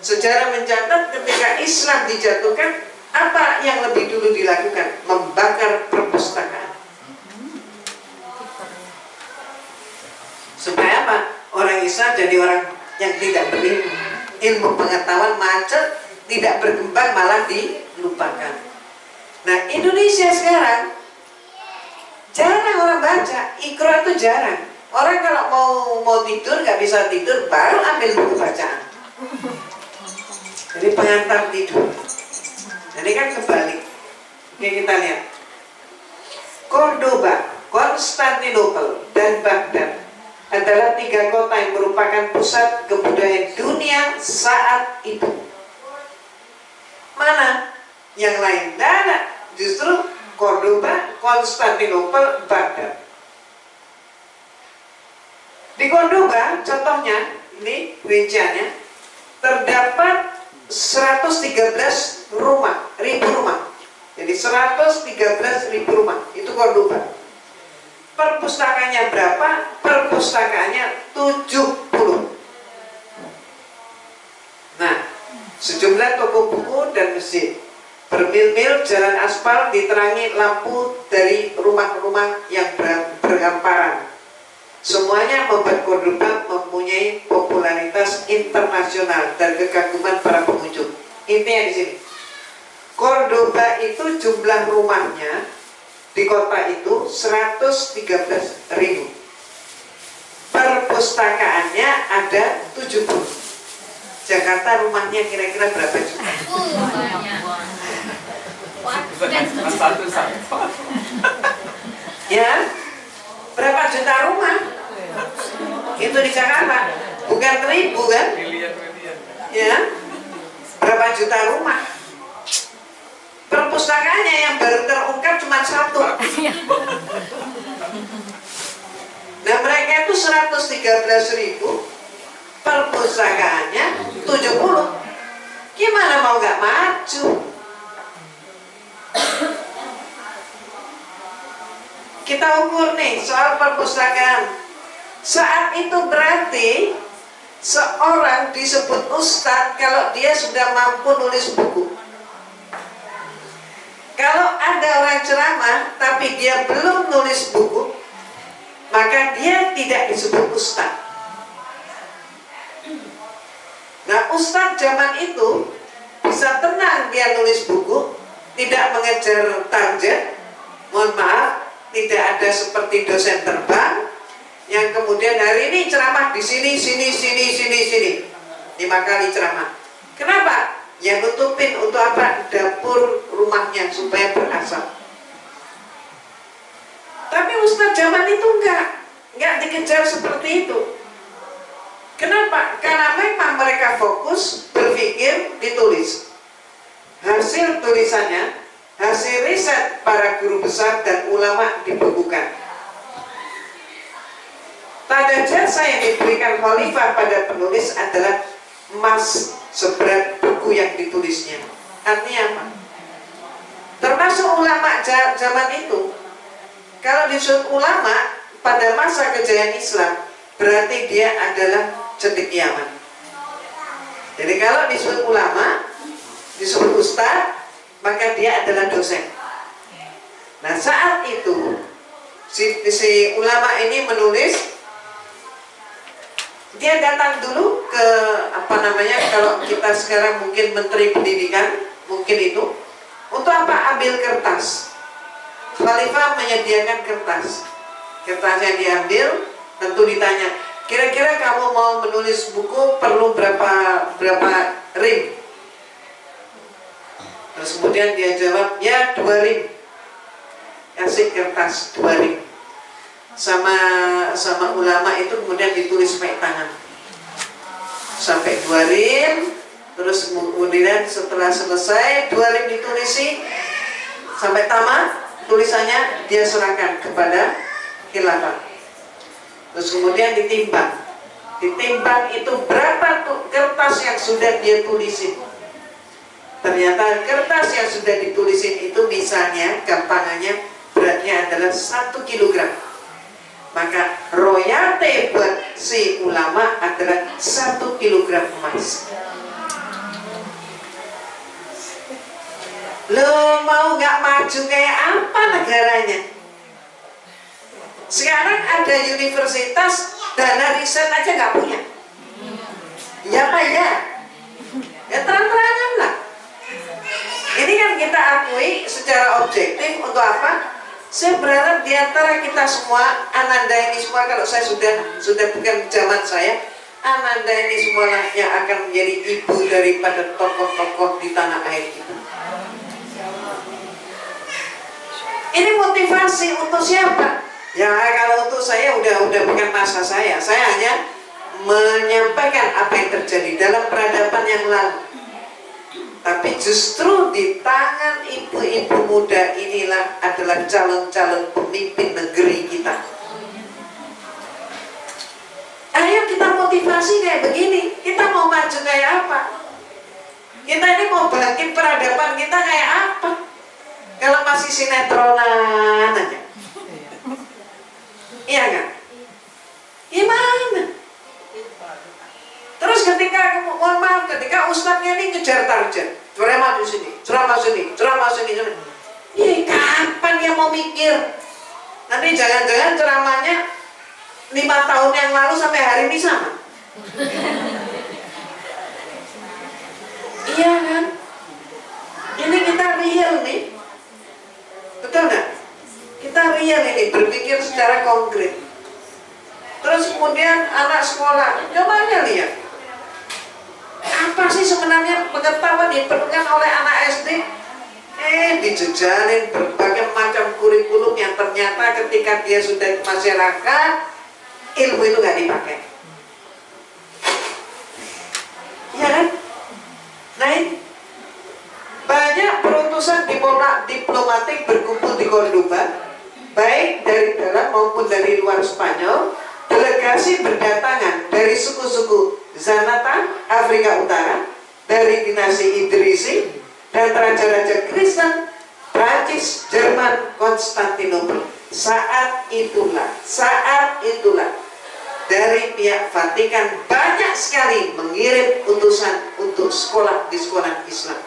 sejarah mencatat ketika Islam dijatuhkan, apa yang lebih dulu dilakukan? Membakar perpustakaan. Supaya apa? Orang Islam jadi orang yang tidak berilmu, ilmu pengetahuan macet, tidak berkembang, malah dilupakan. Nah, Indonesia sekarang jarang orang baca, ikro itu jarang. Orang kalau mau tidur nggak bisa tidur, baru ambil buku bacaan. Jadi pengantar tidur. Jadi kan kebalik. Oke, kita lihat. Cordoba, Konstantinopel, dan Baghdad adalah 3 kota yang merupakan pusat kebudayaan dunia saat itu. Mana yang lain? Tidak ada. Justru Cordoba, Konstantinopel, Baghdad. Di Cordoba, contohnya, ini rinciannya, terdapat 113 ribu rumah. Jadi 113.000 rumah, itu Cordoba. Perpustakaannya berapa? Perpustakaannya 70. Nah, sejumlah toko buku dan masjid. Bermil-mil jalan aspal diterangi lampu dari rumah-rumah yang berhamparan. Semuanya membuat Cordoba mempunyai popularitas internasional dan kekaguman para pengunjung. Intinya di sini, Cordoba itu jumlah rumahnya di kota itu 113.000. Perpustakaannya ada 70. Jakarta rumahnya kira-kira berapa juta? Ya, berapa juta rumah? Itu di Jakarta, bukan 1000 kan? Ya, berapa juta rumah? Perpustakaannya yang baru terungkap cuma 1. Nah, mereka itu 113.000, perpustakaannya 70. Gimana mau nggak maju? Kita ukur nih soal perpustakaan. Saat itu berarti seorang disebut ustadz kalau dia sudah mampu nulis buku. Kalau ada orang ceramah tapi dia belum nulis buku, maka dia tidak disebut ustadz. Nah, ustadz zaman itu bisa tenang dia nulis buku, tidak mengejar target. Mohon maaf, tidak ada seperti dosen terbang yang kemudian hari ini ceramah di sini, 5 kali ceramah. Kenapa? Ya nutupin untuk apa? Dapur rumahnya supaya berasap. Tapi Ustadz zaman itu enggak dikejar seperti itu. Kenapa? Karena memang mereka fokus berpikir ditulis. Hasil tulisannya, hasil riset para guru besar dan ulama dibukukan. Tanda jasa yang diberikan khalifah pada penulis adalah emas seberat buku yang ditulisnya. Artinya apa? Termasuk ulama zaman itu. Kalau disebut ulama pada masa kejayaan Islam, berarti dia adalah cendekiawan. Jadi kalau disebut ulama, disebut ustadz, maka dia adalah dosen. Nah saat itu si ulama ini menulis, dia datang dulu ke kalau kita sekarang mungkin Menteri Pendidikan, mungkin itu untuk apa? Ambil kertas. Khalifah menyediakan kertas. Kertasnya diambil, tentu ditanya, kira-kira kamu mau menulis buku perlu berapa rim? Terus kemudian dia jawab, ya 2 rim. Kasih kertas 2 rim. Sama ulama itu kemudian ditulis pakai tangan. Sampai 2 rim. Terus kemudian setelah selesai 2 rim ditulisi sampai tamat, tulisannya dia serahkan kepada khilafah. Terus kemudian ditimbang itu berapa kertas yang sudah dia tulisin. Ternyata kertas yang sudah ditulisin itu misalnya gampangannya beratnya adalah 1 kilogram. Maka royalti buat si ulama adalah 1 kilogram emas. Lo mau gak maju kayak apa negaranya? Sekarang ada universitas, dana riset aja gak punya. Ya Pak ya? Ya terang-terangan lah. Ini kan kita akui secara objektif untuk apa? Saya berharap diantara kita semua, Ananda ini semua, kalau saya sudah bukan zaman saya, Ananda ini semua yang akan menjadi ibu daripada tokoh-tokoh di tanah air kita. Ini motivasi untuk siapa? Ya kalau untuk saya udah bukan masa saya. Saya hanya menyampaikan apa yang terjadi dalam peradaban yang lalu. Tapi justru di tangan ibu-ibu muda inilah adalah calon-calon pemimpin negeri kita. Ayo kita motivasi kayak begini. Kita mau maju kayak apa? Kita ini mau bangkit peradaban kita kayak apa? Kalau masih sinetronan aja. Iya kan? Gimana? Terus mohon maaf, ketika ustadznya ini ngejar target, ceramah di sini, ceramah sini. Iya, kapan dia mau mikir? Nanti jangan-jangan ceramahnya 5 tahun yang lalu sampai hari ini sama. Iya kan? Ini kita real nih. Betul nggak? Kita real ini, berpikir secara konkret. Terus kemudian anak sekolah, coba aja lihat. Apa sih sebenarnya pengetahuan diperlukan oleh anak SD? Dijejalin berbagai macam kurikulum yang ternyata ketika dia sudah ke masyarakat, ilmu itu nggak dipakai. Iya kan? Nah ini banyak perutusan diplomatik berkumpul di Cordoba, baik dari dalam maupun dari luar Spanyol. Delegasi berdatangan dari suku-suku Zanata, Afrika Utara, dari dinasti Idrisi, dan raja-raja Kristen, Prancis, Jerman, Konstantinopel. Saat itulah dari pihak Vatikan banyak sekali mengirim utusan untuk sekolah di sekolah Islam.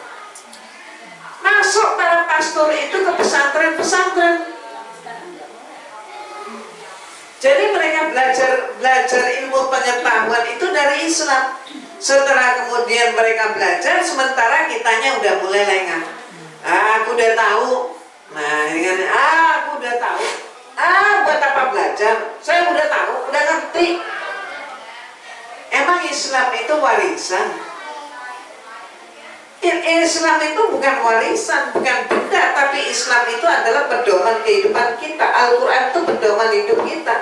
Masuk para pastor itu ke pesantren-pesantren. Jadi mereka belajar ilmu pengetahuan itu dari Islam. Setelah kemudian mereka belajar, sementara kitanya udah mulai lengah. Aku udah tahu. Nah, dengan aku udah tahu. Buat apa belajar? Saya udah tahu, udah ngerti. Emang Islam itu warisan? Islam itu bukan warisan, bukan benda, tapi Islam itu adalah pedoman kehidupan kita. Al-Quran itu pedoman hidup kita.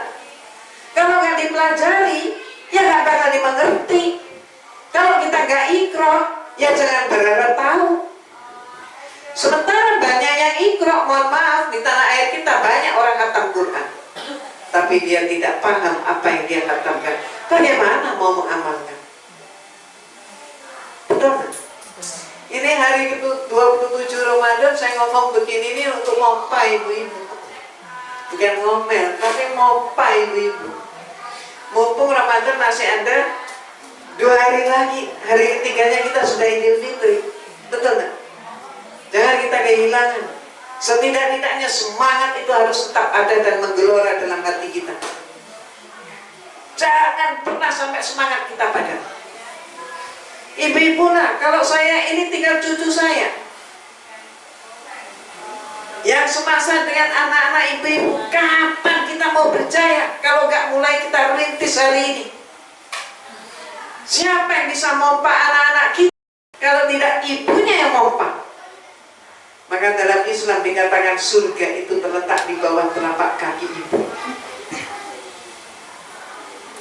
Kalau nggak dipelajari, ya nggak bakal dimengerti. Kalau kita nggak ikro, ya jangan berharap tahu. Sementara banyak yang ikro, mohon maaf, di tanah air kita banyak orang khatam Quran, tapi dia tidak paham apa yang dia khatamkan. Bagaimana mau mengamalkan? Betul kan? Ini hari ke-27 Ramadan saya ngomong begini ini untuk mompa ibu-ibu. Bukan ngomel, tapi mompa ibu-ibu. Mumpung Ramadan masih ada 2 hari lagi, hari ketiganya kita sudah Idul Fitri. Betul nggak? Jangan kita kehilangan. Setidak-tidaknya semangat itu harus tetap ada dan menggelora dalam hati kita. Jangan pernah sampai semangat kita padam. Ibu-ibu lah, kalau saya ini tinggal cucu saya yang semasa dengan anak-anak ibu-ibu, kapan kita mau berjaya kalau nggak mulai kita rintis hari ini? Siapa yang bisa mompa anak-anak kita kalau tidak ibunya yang mompa? Maka dalam Islam dikatakan surga itu terletak di bawah telapak kaki ibu.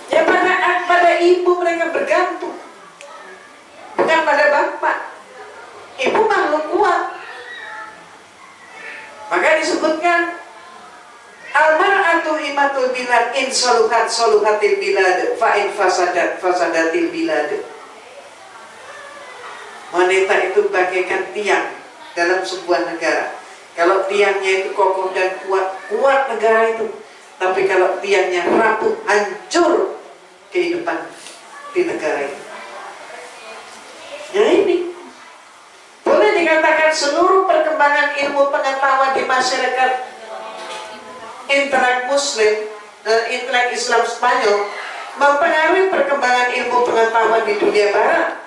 Ya pada ibu mereka bergantung, bukan pada bapak. Ibu makhluk kuat. Maka disebutkan almar'atu imatul bilad in soluhatil bilad fa in fasadatil bilad. Wanita itu bagaikan tiang dalam sebuah negara. Kalau tiangnya itu kokoh dan kuat negara itu. Tapi kalau tiangnya rapuh, hancur kehidupan di negara itu. Ya ini boleh dikatakan seluruh perkembangan ilmu pengetahuan di masyarakat intelek Muslim dan intelek Islam Spanyol mempengaruhi perkembangan ilmu pengetahuan di dunia Barat.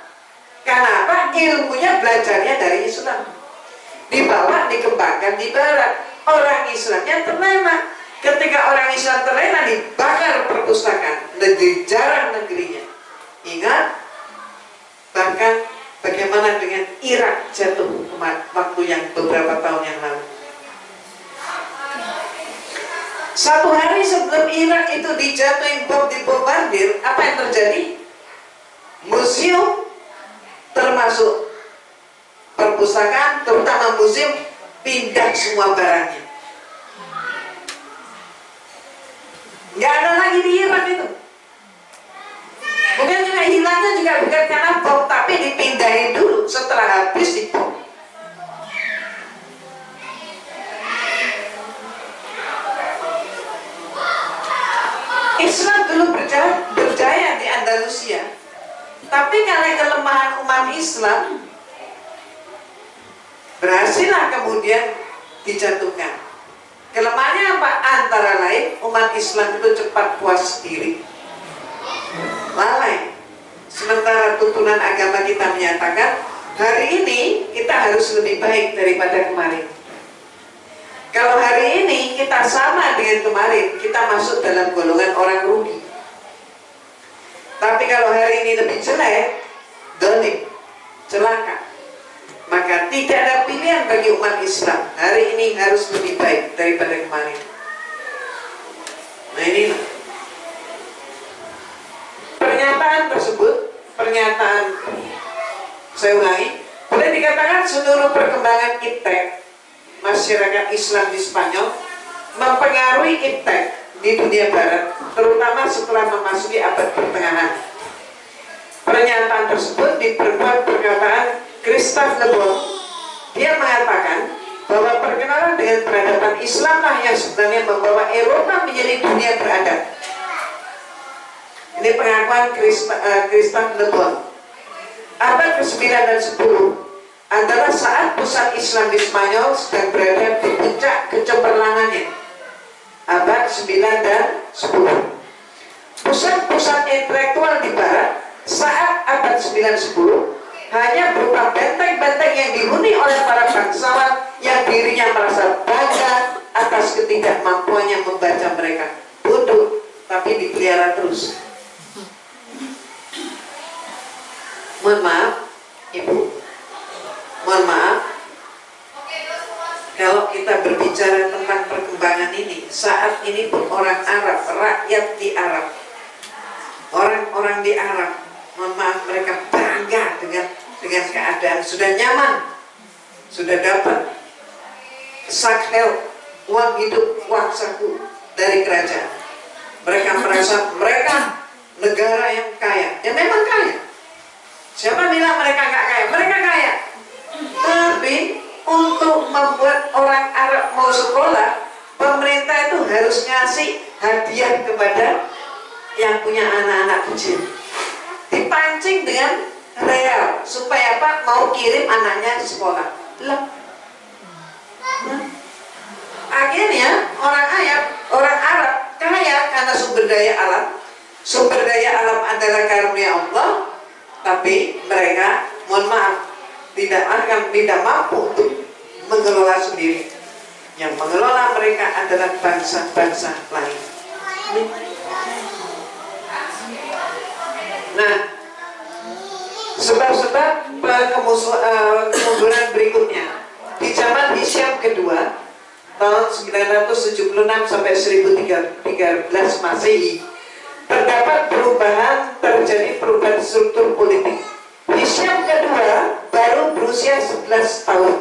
Karena apa? Ilmunya belajarnya dari Islam, dibawa dikembangkan di Barat. Orang Islamnya terlena. Ketika orang Islam terlena, dibakar perpustakaan dan dijarah negerinya. Ingat, bahkan bagaimana dengan Irak jatuh waktu yang beberapa tahun yang lalu. Satu hari sebelum Irak itu dijatuhin bom, dibombardir, apa yang terjadi? Museum termasuk perpustakaan, terutama museum, pindah semua barangnya. Nggak ada lagi di Irak itu. Bukan juga hilangnya juga bukan karena bom, tapi dipindahin dulu setelah habis di bom. Islam dulu berjaya di Andalusia, tapi karena kelemahan umat Islam, berhasillah kemudian dijatuhkan. Kelemahannya apa? Antara lain umat Islam itu cepat puas diri, lalai. Sementara tuntunan agama kita menyatakan hari ini kita harus lebih baik daripada kemarin. Kalau hari ini kita sama dengan kemarin, kita masuk dalam golongan orang rugi. Tapi kalau hari ini lebih jelek, dolim, celaka, maka tidak ada pilihan bagi umat Islam. Hari ini harus lebih baik daripada kemarin. Nah inilah pernyataan tersebut. Pernyataan, saya ulangi, boleh dikatakan seluruh perkembangan iptek masyarakat Islam di Spanyol mempengaruhi iptek di dunia Barat, terutama setelah memasuki abad pertengahan. Pernyataan tersebut diperkuat perkataan Christophe Le Bon. Dia mengatakan bahwa perkenalan dengan peradaban Islamlah yang sebenarnya membawa Eropa menjadi dunia beradab. Ini pengakuan Christophe Le Bon. Abad ke-9 dan 10 adalah saat pusat Islam di Spanyol sedang berada di puncak kecemerlangannya. Abad 9 dan 10. Pusat-pusat intelektual di Barat saat abad 9-10 hanya berupa benteng-benteng yang dihuni oleh para bangsawan yang dirinya merasa bangga atas ketidakmampuannya membaca mereka. Bodoh, tapi dipelihara terus. Mohon maaf, Ibu. Mohon maaf. Kalau kita berbicara tentang perkembangan ini, saat ini pun orang Arab, rakyat di Arab, orang-orang di Arab, mohon maaf, mereka bangga dengan keadaan, sudah nyaman, sudah dapat sakhel, uang hidup, uang saku dari kerajaan. Mereka merasa mereka negara yang kaya, ya memang kaya. Siapa bilang mereka nggak kaya? Mereka kaya. Tapi untuk membuat orang Arab mau sekolah, pemerintah itu harus ngasih hadiah kepada yang punya anak-anak kecil. Dipancing dengan real supaya apa? Mau kirim anaknya ke sekolah. Lah. Akhirnya orang Arab kaya karena sumber daya alam. Sumber daya alam adalah karunia Allah, tapi mereka, mohon maaf, tidak mampu untuk mengelola sendiri. Yang mengelola mereka adalah bangsa-bangsa lain. Nah, sebab-sebab kemunduran berikutnya di zaman Hisham kedua tahun 976 sampai 1013 Masehi terjadi perubahan struktur politik. Hisham kedua baru berusia 11 tahun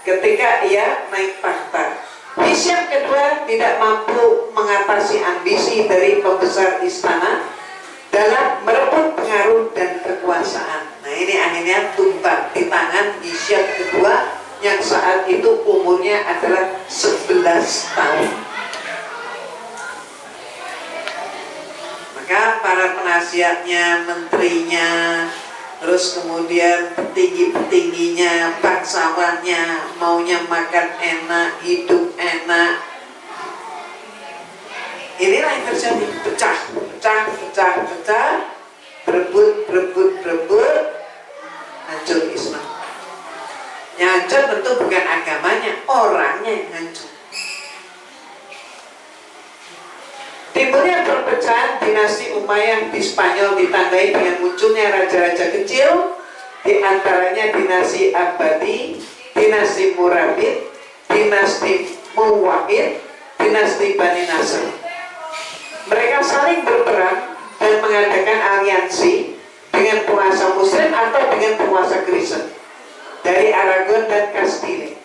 ketika ia naik tahta. Hisham kedua tidak mampu mengatasi ambisi dari pembesar istana dalam merebut pengaruh dan kekuasaan. Nah, ini akhirnya tumbang di tangan Hisham kedua yang saat itu umurnya adalah 11 tahun. Maka para penasihatnya, menterinya, terus kemudian petinggi-petingginya, bangsawannya maunya makan enak, hidup enak. Inilah yang terjadi, pecah, berebut, hancur Islam. Yang hancur tentu bukan agamanya, orangnya yang hancur. Timbulnya perpecahan dinasti Umayyah di Spanyol ditandai dengan munculnya raja-raja kecil, di antaranya dinasti Abbadi, dinasti Murabit, dinasti Muwahhid, dinasti Bani Nasr. Mereka saling berperang dan mengadakan aliansi dengan penguasa Muslim atau dengan penguasa Kristen dari Aragon dan Castile,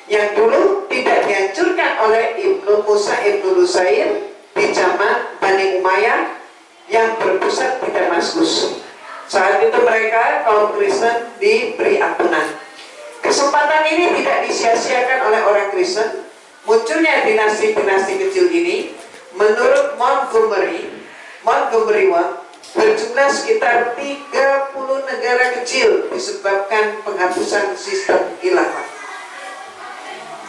yang dulu tidak dihancurkan oleh Ibnu Musa Ibnu Lusair di zaman Bani Umayyah yang berpusat di Damaskus. Saat itu mereka kaum Kristen diberi ampunan. Kesempatan ini tidak disia-siakan oleh orang Kristen. Munculnya dinasti-dinasti kecil ini menurut Montgomery Watt berjumlah sekitar 30 negara kecil disebabkan penghapusan sistem khilafah.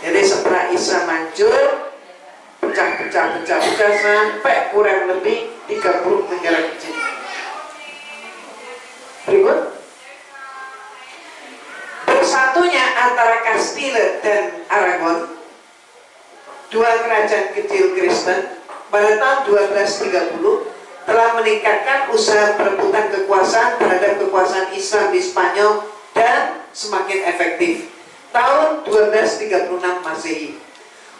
Jadi setelah Isa manjur, pecah sampai kurang lebih 30 negara kecil. Berikut, bersatunya antara Castile dan Aragon, dua kerajaan kecil Kristen, pada tahun 1230 telah meningkatkan usaha perebutan kekuasaan terhadap kekuasaan Islam di Spanyol dan semakin efektif. Tahun 1236 Masehi,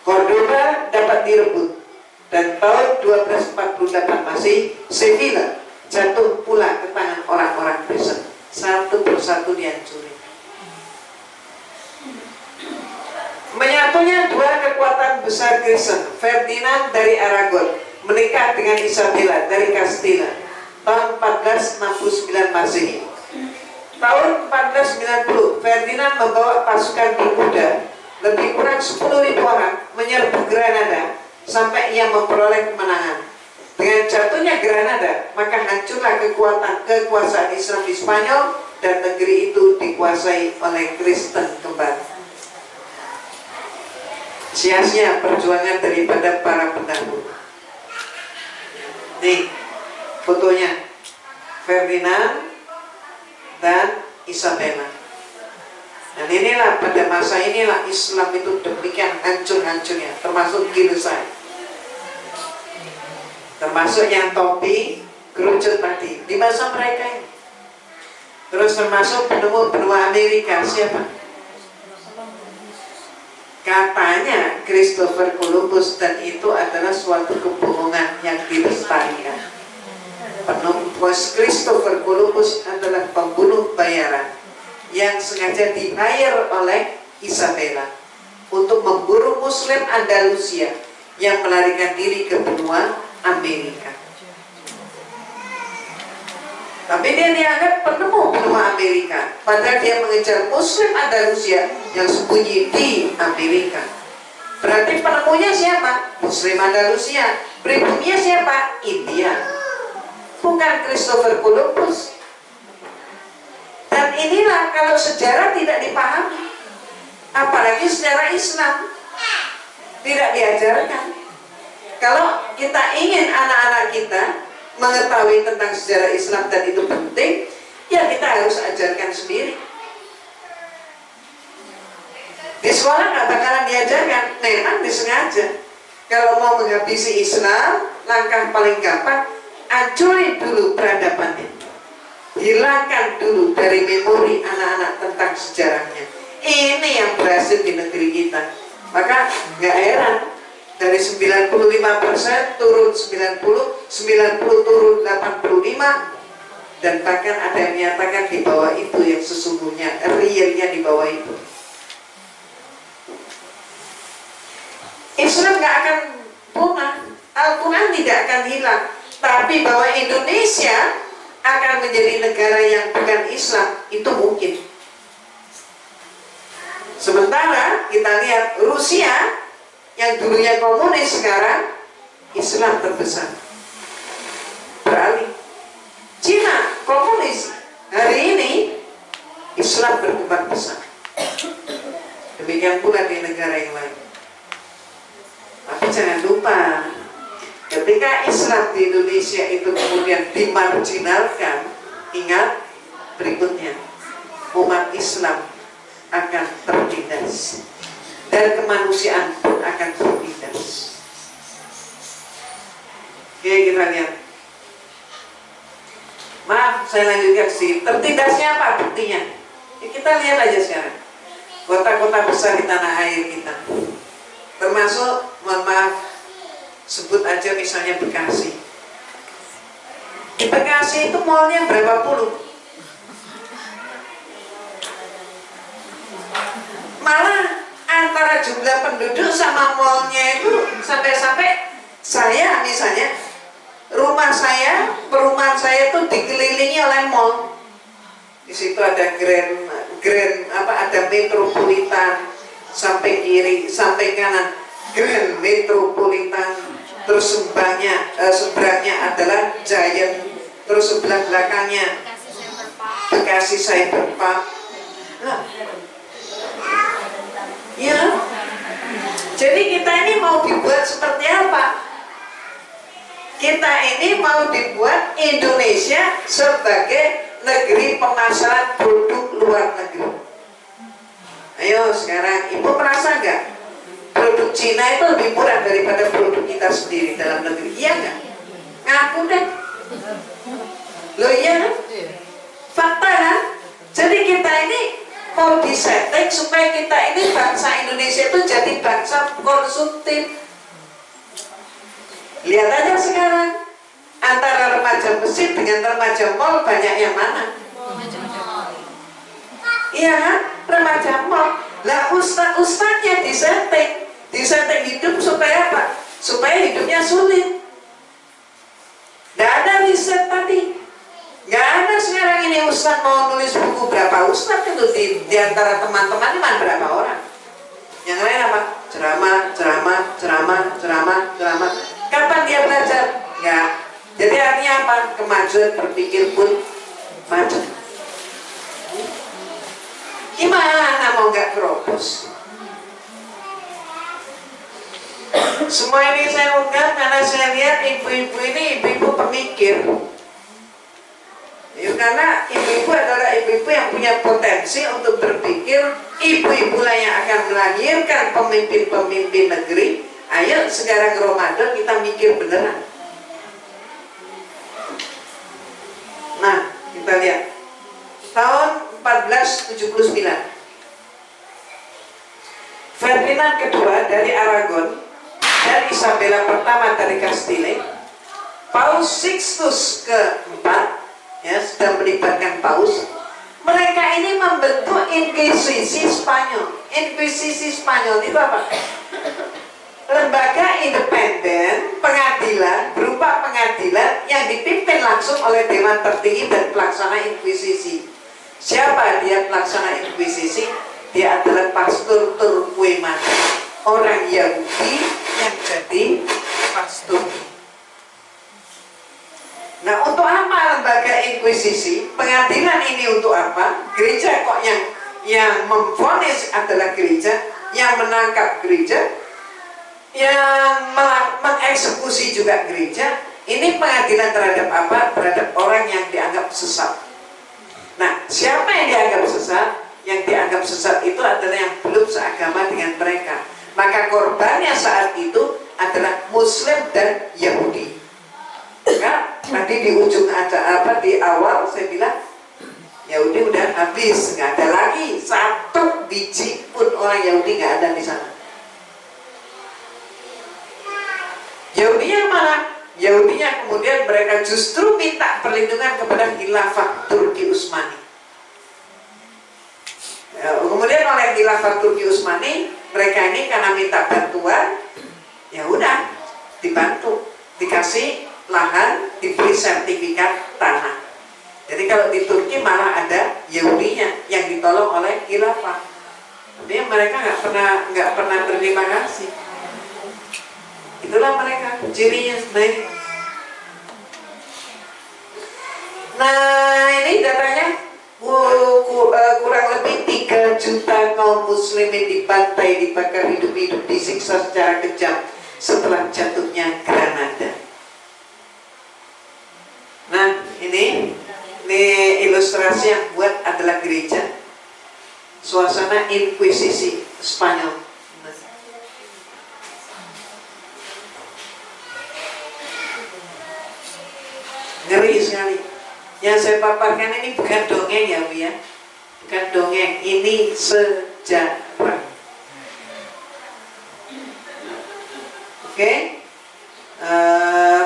Cordoba dapat direbut, dan tahun 1248 Masehi, Sevilla jatuh pula ke tangan orang-orang Kristen. Satu persatu dihancuri. Menyatunya dua kekuatan besar Kristen, Ferdinand dari Aragon menikah dengan Isabella dari Castilla tahun 1469 Masehi. Tahun 1490 Ferdinand membawa pasukan berkuda lebih kurang 10.000 orang menyerbu Granada sampai ia memperoleh kemenangan. Dengan jatuhnya Granada, maka hancurlah kekuasaan Islam di Spanyol dan negeri itu dikuasai oleh Kristen kembali. Sia-sia perjuangan daripada para pendahulu. Nih fotonya, Ferdinand dan Isabella. Dan inilah pada masa inilah Islam itu demikian hancur-hancurnya, termasuk Gilesai, termasuk yang topi kerucut tadi di masa mereka ini. Terus termasuk benua Amerika siapa? Katanya Christopher Columbus, dan itu adalah suatu kebohongan yang dilestarikan. Penumbus Christopher Columbus adalah pembunuh bayaran yang sengaja di-hire oleh Isabella untuk memburu Muslim Andalusia yang melarikan diri ke benua Amerika. Tapi dia dianggap penemu benua Amerika, padahal dia mengejar Muslim Andalusia yang sembunyi di Amerika. Berarti penemunya siapa? Muslim Andalusia. Pribuminya siapa? India. Bukan Christopher Columbus. Dan inilah kalau sejarah tidak dipahami, apalagi sejarah Islam tidak diajarkan. Kalau kita ingin anak-anak kita mengetahui tentang sejarah Islam dan itu penting, ya kita harus ajarkan sendiri. Di sekolah nggak bakalan diajarkan, memang disengaja. Kalau mau menghabisi Islam, langkah paling gampang, hancurin dulu peradabannya. Hilangkan dulu dari memori anak-anak tentang sejarahnya. Ini yang berhasil di negeri kita. Maka nggak heran dari 95% turun 90 turun 85, dan bahkan ada yang menyatakan di bawah itu yang sesungguhnya realnya di bawah itu. Islam nggak akan punah, Al-Quran tidak akan hilang, tapi bahwa Indonesia akan menjadi negara yang bukan Islam itu mungkin. Sementara kita lihat Rusia yang dulunya komunis sekarang Islam terbesar, beralih. Cina komunis, hari ini Islam berkembang besar. Demikian pula di negara yang lain. Tapi jangan lupa, ketika Islam di Indonesia itu kemudian dimarginalkan, ingat berikutnya, umat Islam akan tertindas dan kemanusiaan pun akan tertindas. Oke, kita lihat. Maaf, saya lanjutkan sih. Tertindasnya apa buktinya? Ya, kita lihat aja sekarang kota-kota besar di tanah air kita, termasuk, mohon maaf, sebut aja misalnya Bekasi. Di Bekasi itu mallnya berapa puluh? Malah antara jumlah penduduk sama mallnya itu sampai-sampai saya misalnya, rumah saya, perumahan saya itu dikelilingi oleh mall. Di situ ada ada Metropolitan, sampai kiri, sampai kanan Grand Metropolitan, terus seberangnya adalah Giant, terus sebelah belakangnya Bekasi Cyber Park. Nah, ya, jadi kita ini mau dibuat seperti apa? Kita ini mau dibuat Indonesia sebagai negeri pemasaran produk luar negeri. Ayo sekarang, ibu merasa nggak produk Cina itu lebih murah daripada produk kita sendiri dalam negeri? Iya nggak? Ngaku deh. Loh iya kan? Fakta kan? Jadi kita ini mau disetting supaya kita ini bangsa Indonesia itu jadi bangsa konsumtif. Lihat aja sekarang, antara remaja Mesir dengan remaja mall banyak yang mana? Iya kan? Remaja mall. Lah ustadz-ustadznya disetting hidup supaya apa? Supaya hidupnya sulit. Nggak ada riset tadi. Nggak ada sekarang ini ustadz mau nulis buku, berapa ustadz itu di antara teman-teman cuma berapa orang? Yang lain apa? Ceramah. Kapan dia belajar? Nggak. Jadi artinya apa? Kemajuan berpikir pun maju. Gimana mau nggak keropos? Semua ini saya ungkap karena saya lihat ibu-ibu ini ibu-ibu pemikir. Karena ibu-ibu adalah ibu-ibu yang punya potensi untuk berpikir, ibu-ibu lah yang akan melahirkan pemimpin-pemimpin negeri. Ayo sekarang Ramadan kita mikir beneran. Nah, kita lihat tahun 1479 Ferdinand kedua dari Aragon dan Isabella pertama dari Castile, Paus Sixtus keempat, ya, sudah melibatkan Paus. Mereka ini membentuk Inkuisisi Spanyol. Inkuisisi Spanyol itu apa? Lembaga independen pengadilan, berupa pengadilan yang dipimpin langsung oleh Dewan Tertinggi dan pelaksana Inkuisisi. Siapa dia pelaksana Inkuisisi? Dia adalah Pastor Torquemada, orang Yahudi yang jadi pastor. Nah, untuk apa lembaga Inkuisisi? Pengadilan ini untuk apa? Gereja kok yang memvonis adalah gereja, yang menangkap gereja, yang mengeksekusi juga gereja. Ini pengadilan terhadap apa? Terhadap orang yang dianggap sesat. Nah, siapa yang dianggap sesat? Yang dianggap sesat itu adalah yang belum seagama dengan mereka. Maka korbannya saat itu adalah Muslim dan Yahudi. Ya, tadi di ujung acara di awal saya bilang Yahudi udah habis, nggak ada lagi satu biji pun orang Yahudi nggak ada di sana. Yahudinya mana? Yahudinya kemudian mereka justru minta perlindungan kepada khilafah Turki Utsmani. Kemudian oleh khilafah Turki Utsmani, mereka ini karena minta bantuan, ya udah dibantu, dikasih lahan, diberi sertifikat tanah. Jadi kalau di Turki malah ada Yahudinya yang ditolong oleh khilafah. Tapi mereka nggak pernah berterima kasih. Itulah mereka cirinya. Nah, ini datanya kurang lebih 3 juta kaum muslimin dibantai, dibakar hidup-hidup, disiksa secara kejam setelah jatuhnya Granada. Nah, ini ilustrasi yang buat adalah gereja, suasana Inkuisisi Spanyol. Ngeri sekali. Yang saya paparkan ini bukan dongeng ya Bu ya, bukan dongeng, ini sejarah. Oke.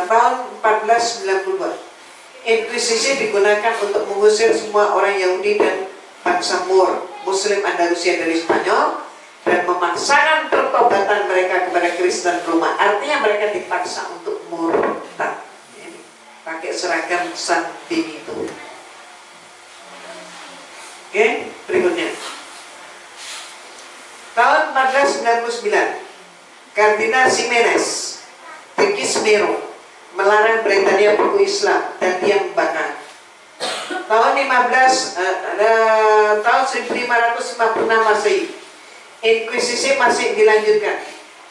Tahun 1492 Inkuisisi digunakan untuk mengusir semua orang Yahudi dan bangsa Moor, Muslim Andalusia dari Spanyol, dan memaksakan pertobatan mereka kepada Kristen Roma. Artinya mereka dipaksa untuk murtad, pakai seragam San Benito. Oke, berikutnya tahun 1499 Kardinal Ximenes de Cismero melarang Britania buku Islam dan dia membakar. Tahun 1556 Masehi, Inkuisisi masih dilanjutkan.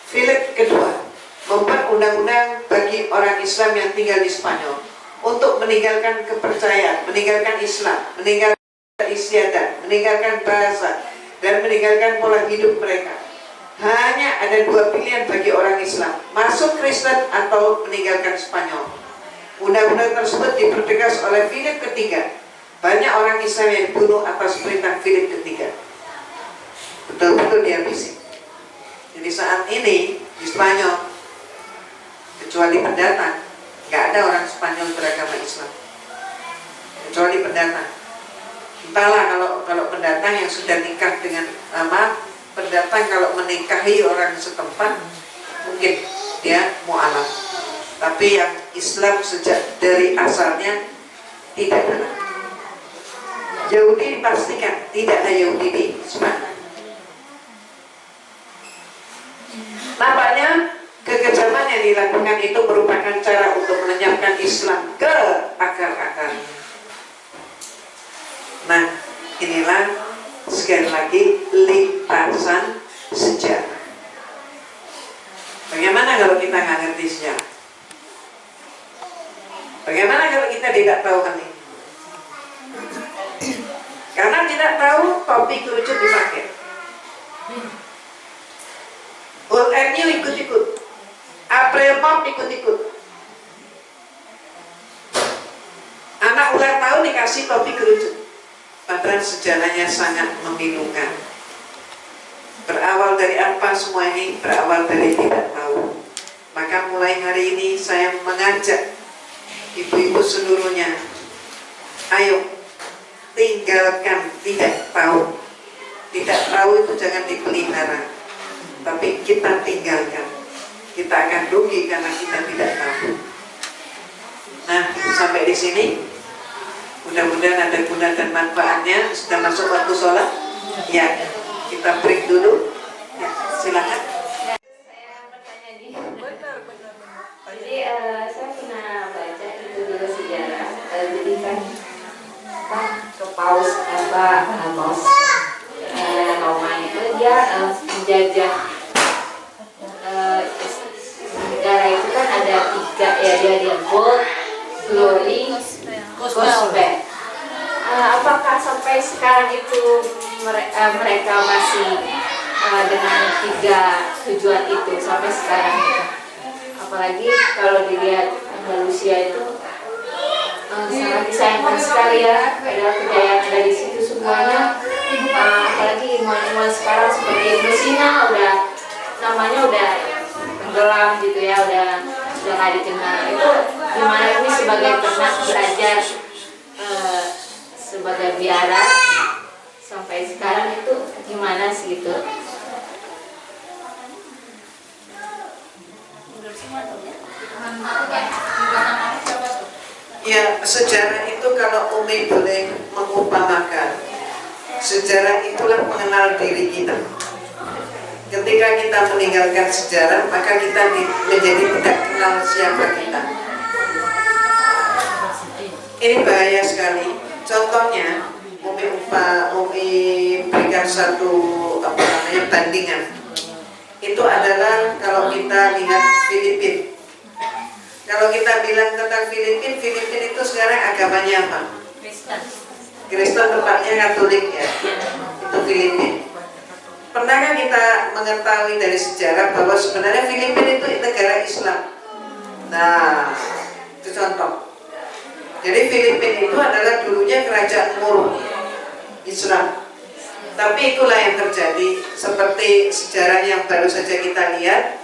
Philip kedua membuat undang-undang bagi orang Islam yang tinggal di Spanyol untuk meninggalkan kepercayaan, meninggalkan Islam, meninggalkan istiadat, meninggalkan bahasa, dan meninggalkan pola hidup mereka. Hanya ada 2 pilihan bagi orang Islam, masuk Kristen atau meninggalkan Spanyol. Undang-undang tersebut dipertegas oleh Philip ketiga. Banyak orang Islam yang dibunuh atas perintah Philip ketiga. Betul-betul dihabisi. Jadi saat ini di Spanyol, kecuali pendatang, nggak ada orang Spanyol beragama Islam, kecuali pendatang. Entahlah kalau pendatang yang sudah nikah dengan pendatang kalau menikahi orang setempat mungkin dia mu'alaf, tapi yang Islam sejak dari asalnya tidak ada. Yahudi dipastikan tidak ada Yahudi di Spanyol. Nampaknya kekejaman yang dilakukan itu merupakan cara untuk melenyapkan Islam ke akar-akarnya. Nah, inilah sekali lagi lintasan sejarah. Bagaimana kalau kita nggak ngerti sejarah? Bagaimana kalau kita tidak tahu hal ini? Karena tidak tahu topi kerucut dipakai. UNU ikut-ikut, April Mop ikut-ikut. Anak ulang tahun dikasih topi kerucut. Padahal sejarahnya sangat memilukan. Berawal dari apa semua ini? Berawal dari tidak tahu. Maka mulai hari ini saya mengajak ibu-ibu seluruhnya, ayo tinggalkan tidak tahu. Tidak tahu itu jangan dipelihara, tapi kita tinggalkan. Kita akan rugi karena kita tidak tahu. Nah, sampai di sini. Mudah-mudahan ada guna dan manfaatnya. Sudah masuk waktu sholat? Ya, kita break dulu. Ya, silakan. Saya bertanya nih. Jadi saya pernah baca itu dulu sejarah. Jadi kan ke Paus Roma itu dia menjajah negara itu kan ada 3 ya, dia gold, glory, gospel. Apakah sampai sekarang itu mereka masih dengan 3 tujuan itu sampai sekarang gitu? Apalagi kalau dilihat Andalusia itu sangat disayangkan sekali ya, padahal kejayaan dari situ semuanya. Apalagi iman-iman sekarang seperti Ibnu Sina udah namanya udah tenggelam gitu ya, udah nggak dikenal. Itu gimana ini sebagai ternak belajar sebagai biara sampai sekarang itu gimana sih gitu? Ya, sejarah itu kalau Umi boleh mengumpamakan, sejarah itulah mengenal diri kita. Ketika kita meninggalkan sejarah, maka kita menjadi tidak kenal siapa kita. Ini bahaya sekali. Contohnya, Umi berikan satu bandingan. Itu adalah kalau kita lihat Filipina. Kalau kita bilang tentang Filipina itu sekarang agamanya apa? Kristen, tepatnya Katolik ya. Itu Filipina. Pernahkah kita mengetahui dari sejarah bahwa sebenarnya Filipina itu negara Islam? Nah, itu contoh. Jadi Filipina itu adalah dulunya kerajaan Moro Islam. Tapi itulah yang terjadi, seperti sejarah yang baru saja kita lihat,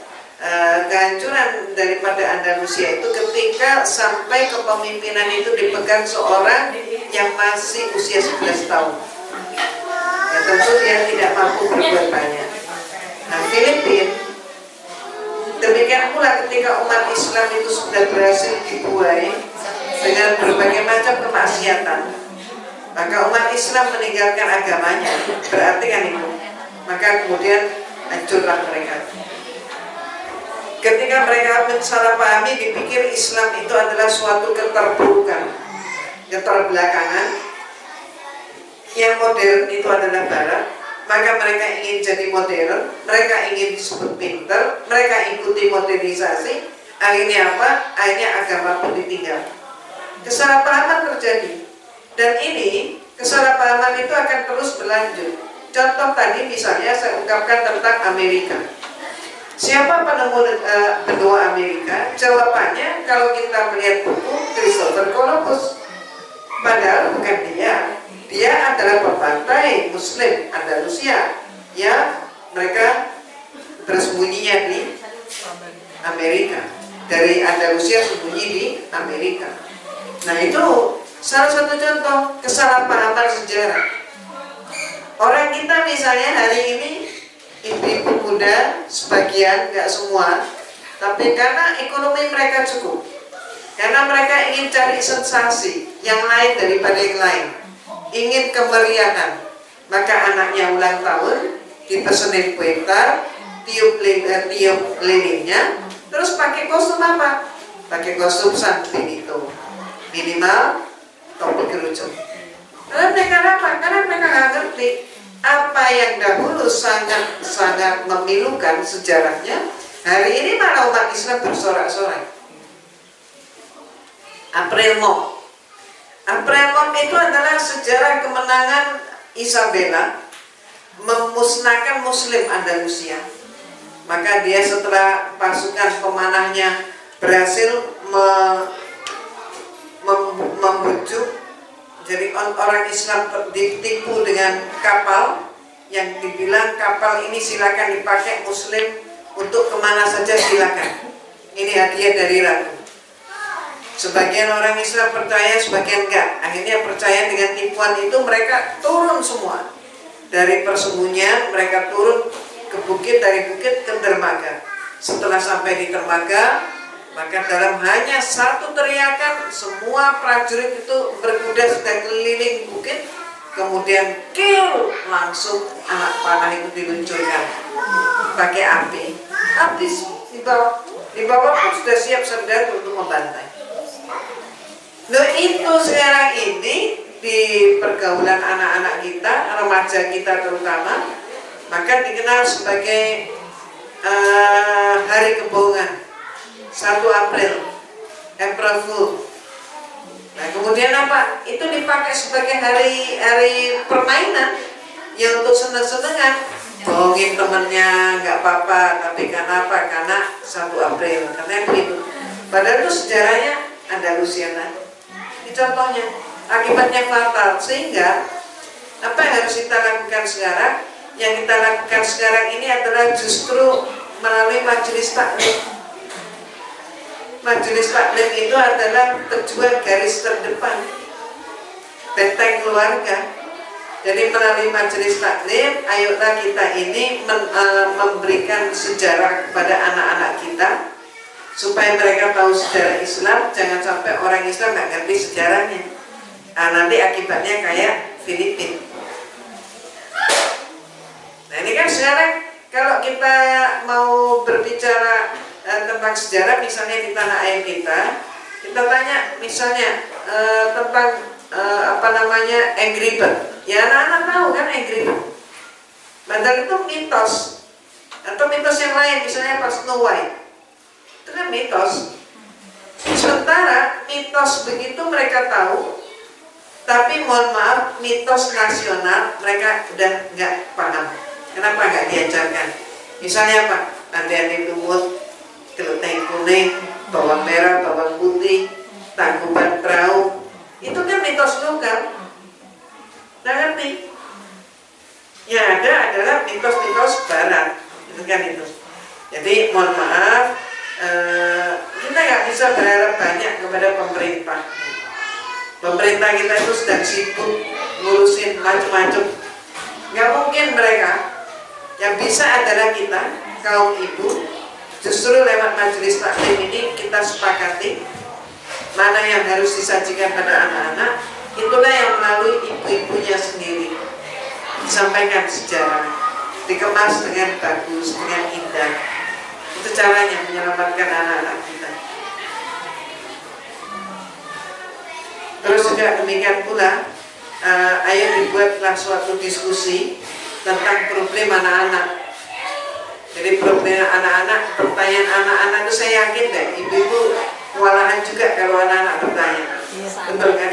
kehancuran daripada Andalusia itu ketika sampai kepemimpinan itu dipegang seorang yang masih usia 11 tahun. Ya, tentu dia tidak mampu berbuat banyak. Nah, Filipina demikian pula ketika umat Islam itu sudah berhasil dibuai dengan berbagai macam kemaksiatan, maka umat Islam meninggalkan agamanya, berarti kan itu, maka kemudian hancurlah mereka. Ketika mereka mensalahpahami, dipikir Islam itu adalah suatu keterburukan, keterbelakangan, yang modern itu adalah Barat, maka mereka ingin jadi modern, mereka ingin disebut pintar, mereka ikuti modernisasi. Akhirnya apa? Akhirnya agama pun ditinggal. Kesalahpahaman terjadi, dan ini kesalahpahaman itu akan terus berlanjut. Contoh tadi misalnya saya ungkapkan tentang Amerika. Siapa penemu benua Amerika? Jawabannya kalau kita melihat buku Christopher Columbus. Padahal bukan dia. Dia adalah pembantai Muslim Andalusia. Ya, mereka bersembunyinya di Amerika. Dari Andalusia sembunyi di Amerika. Nah, itu salah satu contoh kesalahpahaman sejarah. Orang kita misalnya hari ini, ibu-ibu muda sebagian, nggak semua, tapi karena ekonomi mereka cukup, karena mereka ingin cari sensasi yang lain daripada yang lain, ingin kemeriahan, maka anaknya ulang tahun dipesenin kue tar, tiup lilinnya, terus pakai kostum apa? Pakai kostum San Benito, minimal topi kerucut. Karena mereka apa? Karena mereka nggak ngerti apa yang dahulu sangat memilukan sejarahnya, hari ini malah umat Islam bersorak-sorai. April Mop April Mop itu adalah sejarah kemenangan Isabella memusnahkan Muslim Andalusia. Maka dia setelah pasukan pemanahnya berhasil membujuk, jadi orang Islam ditipu dengan kapal yang dibilang kapal ini silakan dipakai Muslim untuk kemana saja silakan. Ini hadiah dari Ratu. Sebagian orang Islam percaya, sebagian enggak. Akhirnya percaya dengan tipuan itu, mereka turun semua dari persembunyian, mereka turun ke bukit, dari bukit ke dermaga. Setelah sampai di dermaga, maka dalam hanya satu teriakan, semua prajurit itu berkuda sudah keliling bukit, kemudian kill, langsung anak panah itu diluncurkan pakai api. Habis di bawah pun sudah siap serda untuk membantai. Nah itu sekarang ini di pergaulan anak-anak kita, remaja kita terutama, maka dikenal sebagai hari kebohongan, 1 April, April Fool. Nah kemudian apa? Itu dipakai sebagai hari permainan yang untuk seneng-senengan, bohongin temennya nggak apa-apa, tapi karena apa? Karena 1 April, karena begitu. Padahal itu sejarahnya Andalusia. Ini contohnya, akibatnya fatal. Sehingga apa yang harus kita lakukan sekarang? Yang kita lakukan sekarang ini adalah justru melalui majelis taklim. Majelis taklim itu adalah pejuang garis terdepan, benteng keluarga. Jadi melalui majelis taklim, ayolah kita ini memberikan sejarah kepada anak-anak kita, supaya mereka tahu sejarah Islam. Jangan sampai orang Islam nggak ngerti sejarahnya. Nah, nanti akibatnya kayak Filipina. Nah ini kan sekarang kalau kita mau berbicara tentang sejarah, misalnya di tanah air kita tanya misalnya tentang Angry Bird. Ya anak-anak tahu kan Angry Bird. Padahal itu mitos, atau mitos yang lain, misalnya pas Snow White. Itu kan mitos. Sementara mitos begitu mereka tahu, tapi mohon maaf, mitos nasional mereka udah nggak paham. Kenapa nggak diajarkan? Misalnya apa? Andi-andi lumut, kelenteng kuning, bawang merah, bawang putih, tangkuban perahu. Itu kan mitos lokal. Nggak ngerti? Yang ada adalah mitos-mitos barat. Itu kan itu. Jadi mohon maaf, kita nggak bisa berharap banyak kepada pemerintah. Pemerintah kita itu sedang sibuk ngurusin macam-macam. Nggak mungkin mereka. Yang bisa adalah kita, kaum ibu. Justru lewat majelis taklim ini kita sepakati mana yang harus disajikan pada anak-anak. Itulah yang melalui ibu-ibunya sendiri disampaikan sejarah, dikemas dengan bagus, dengan indah. Itu caranya menyelamatkan anak-anak kita. Terus juga demikian pula, ayo dibuatlah suatu diskusi tentang problem anak-anak. Jadi problem anak-anak, pertanyaan anak-anak itu saya yakin deh, ibu-ibu kewalahan juga kalau anak-anak bertanya. Betul kan?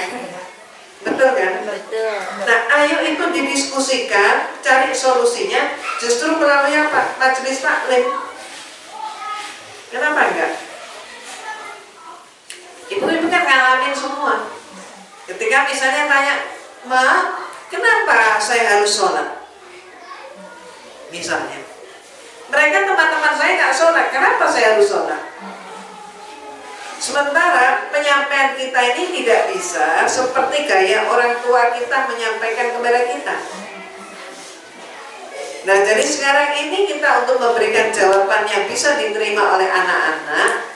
Betul kan? Betul. Nah, ayo itu didiskusikan, cari solusinya justru melalui apa? Majelis taklim. Kenapa enggak? Ibu-ibu kan ngalamin semua. Ketika misalnya tanya, Ma, kenapa saya harus sholat? Misalnya, mereka teman-teman saya nggak sholat, kenapa saya harus sholat? Sementara penyampaian kita ini tidak bisa seperti gaya orang tua kita menyampaikan kepada kita. Nah jadi sekarang ini kita untuk memberikan jawaban yang bisa diterima oleh anak-anak,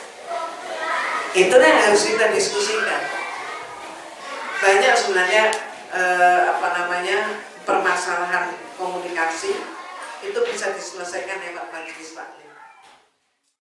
itulah yang harus kita diskusikan. Banyak sebenarnya permasalahan komunikasi itu bisa diselesaikan lewat majelis taklim.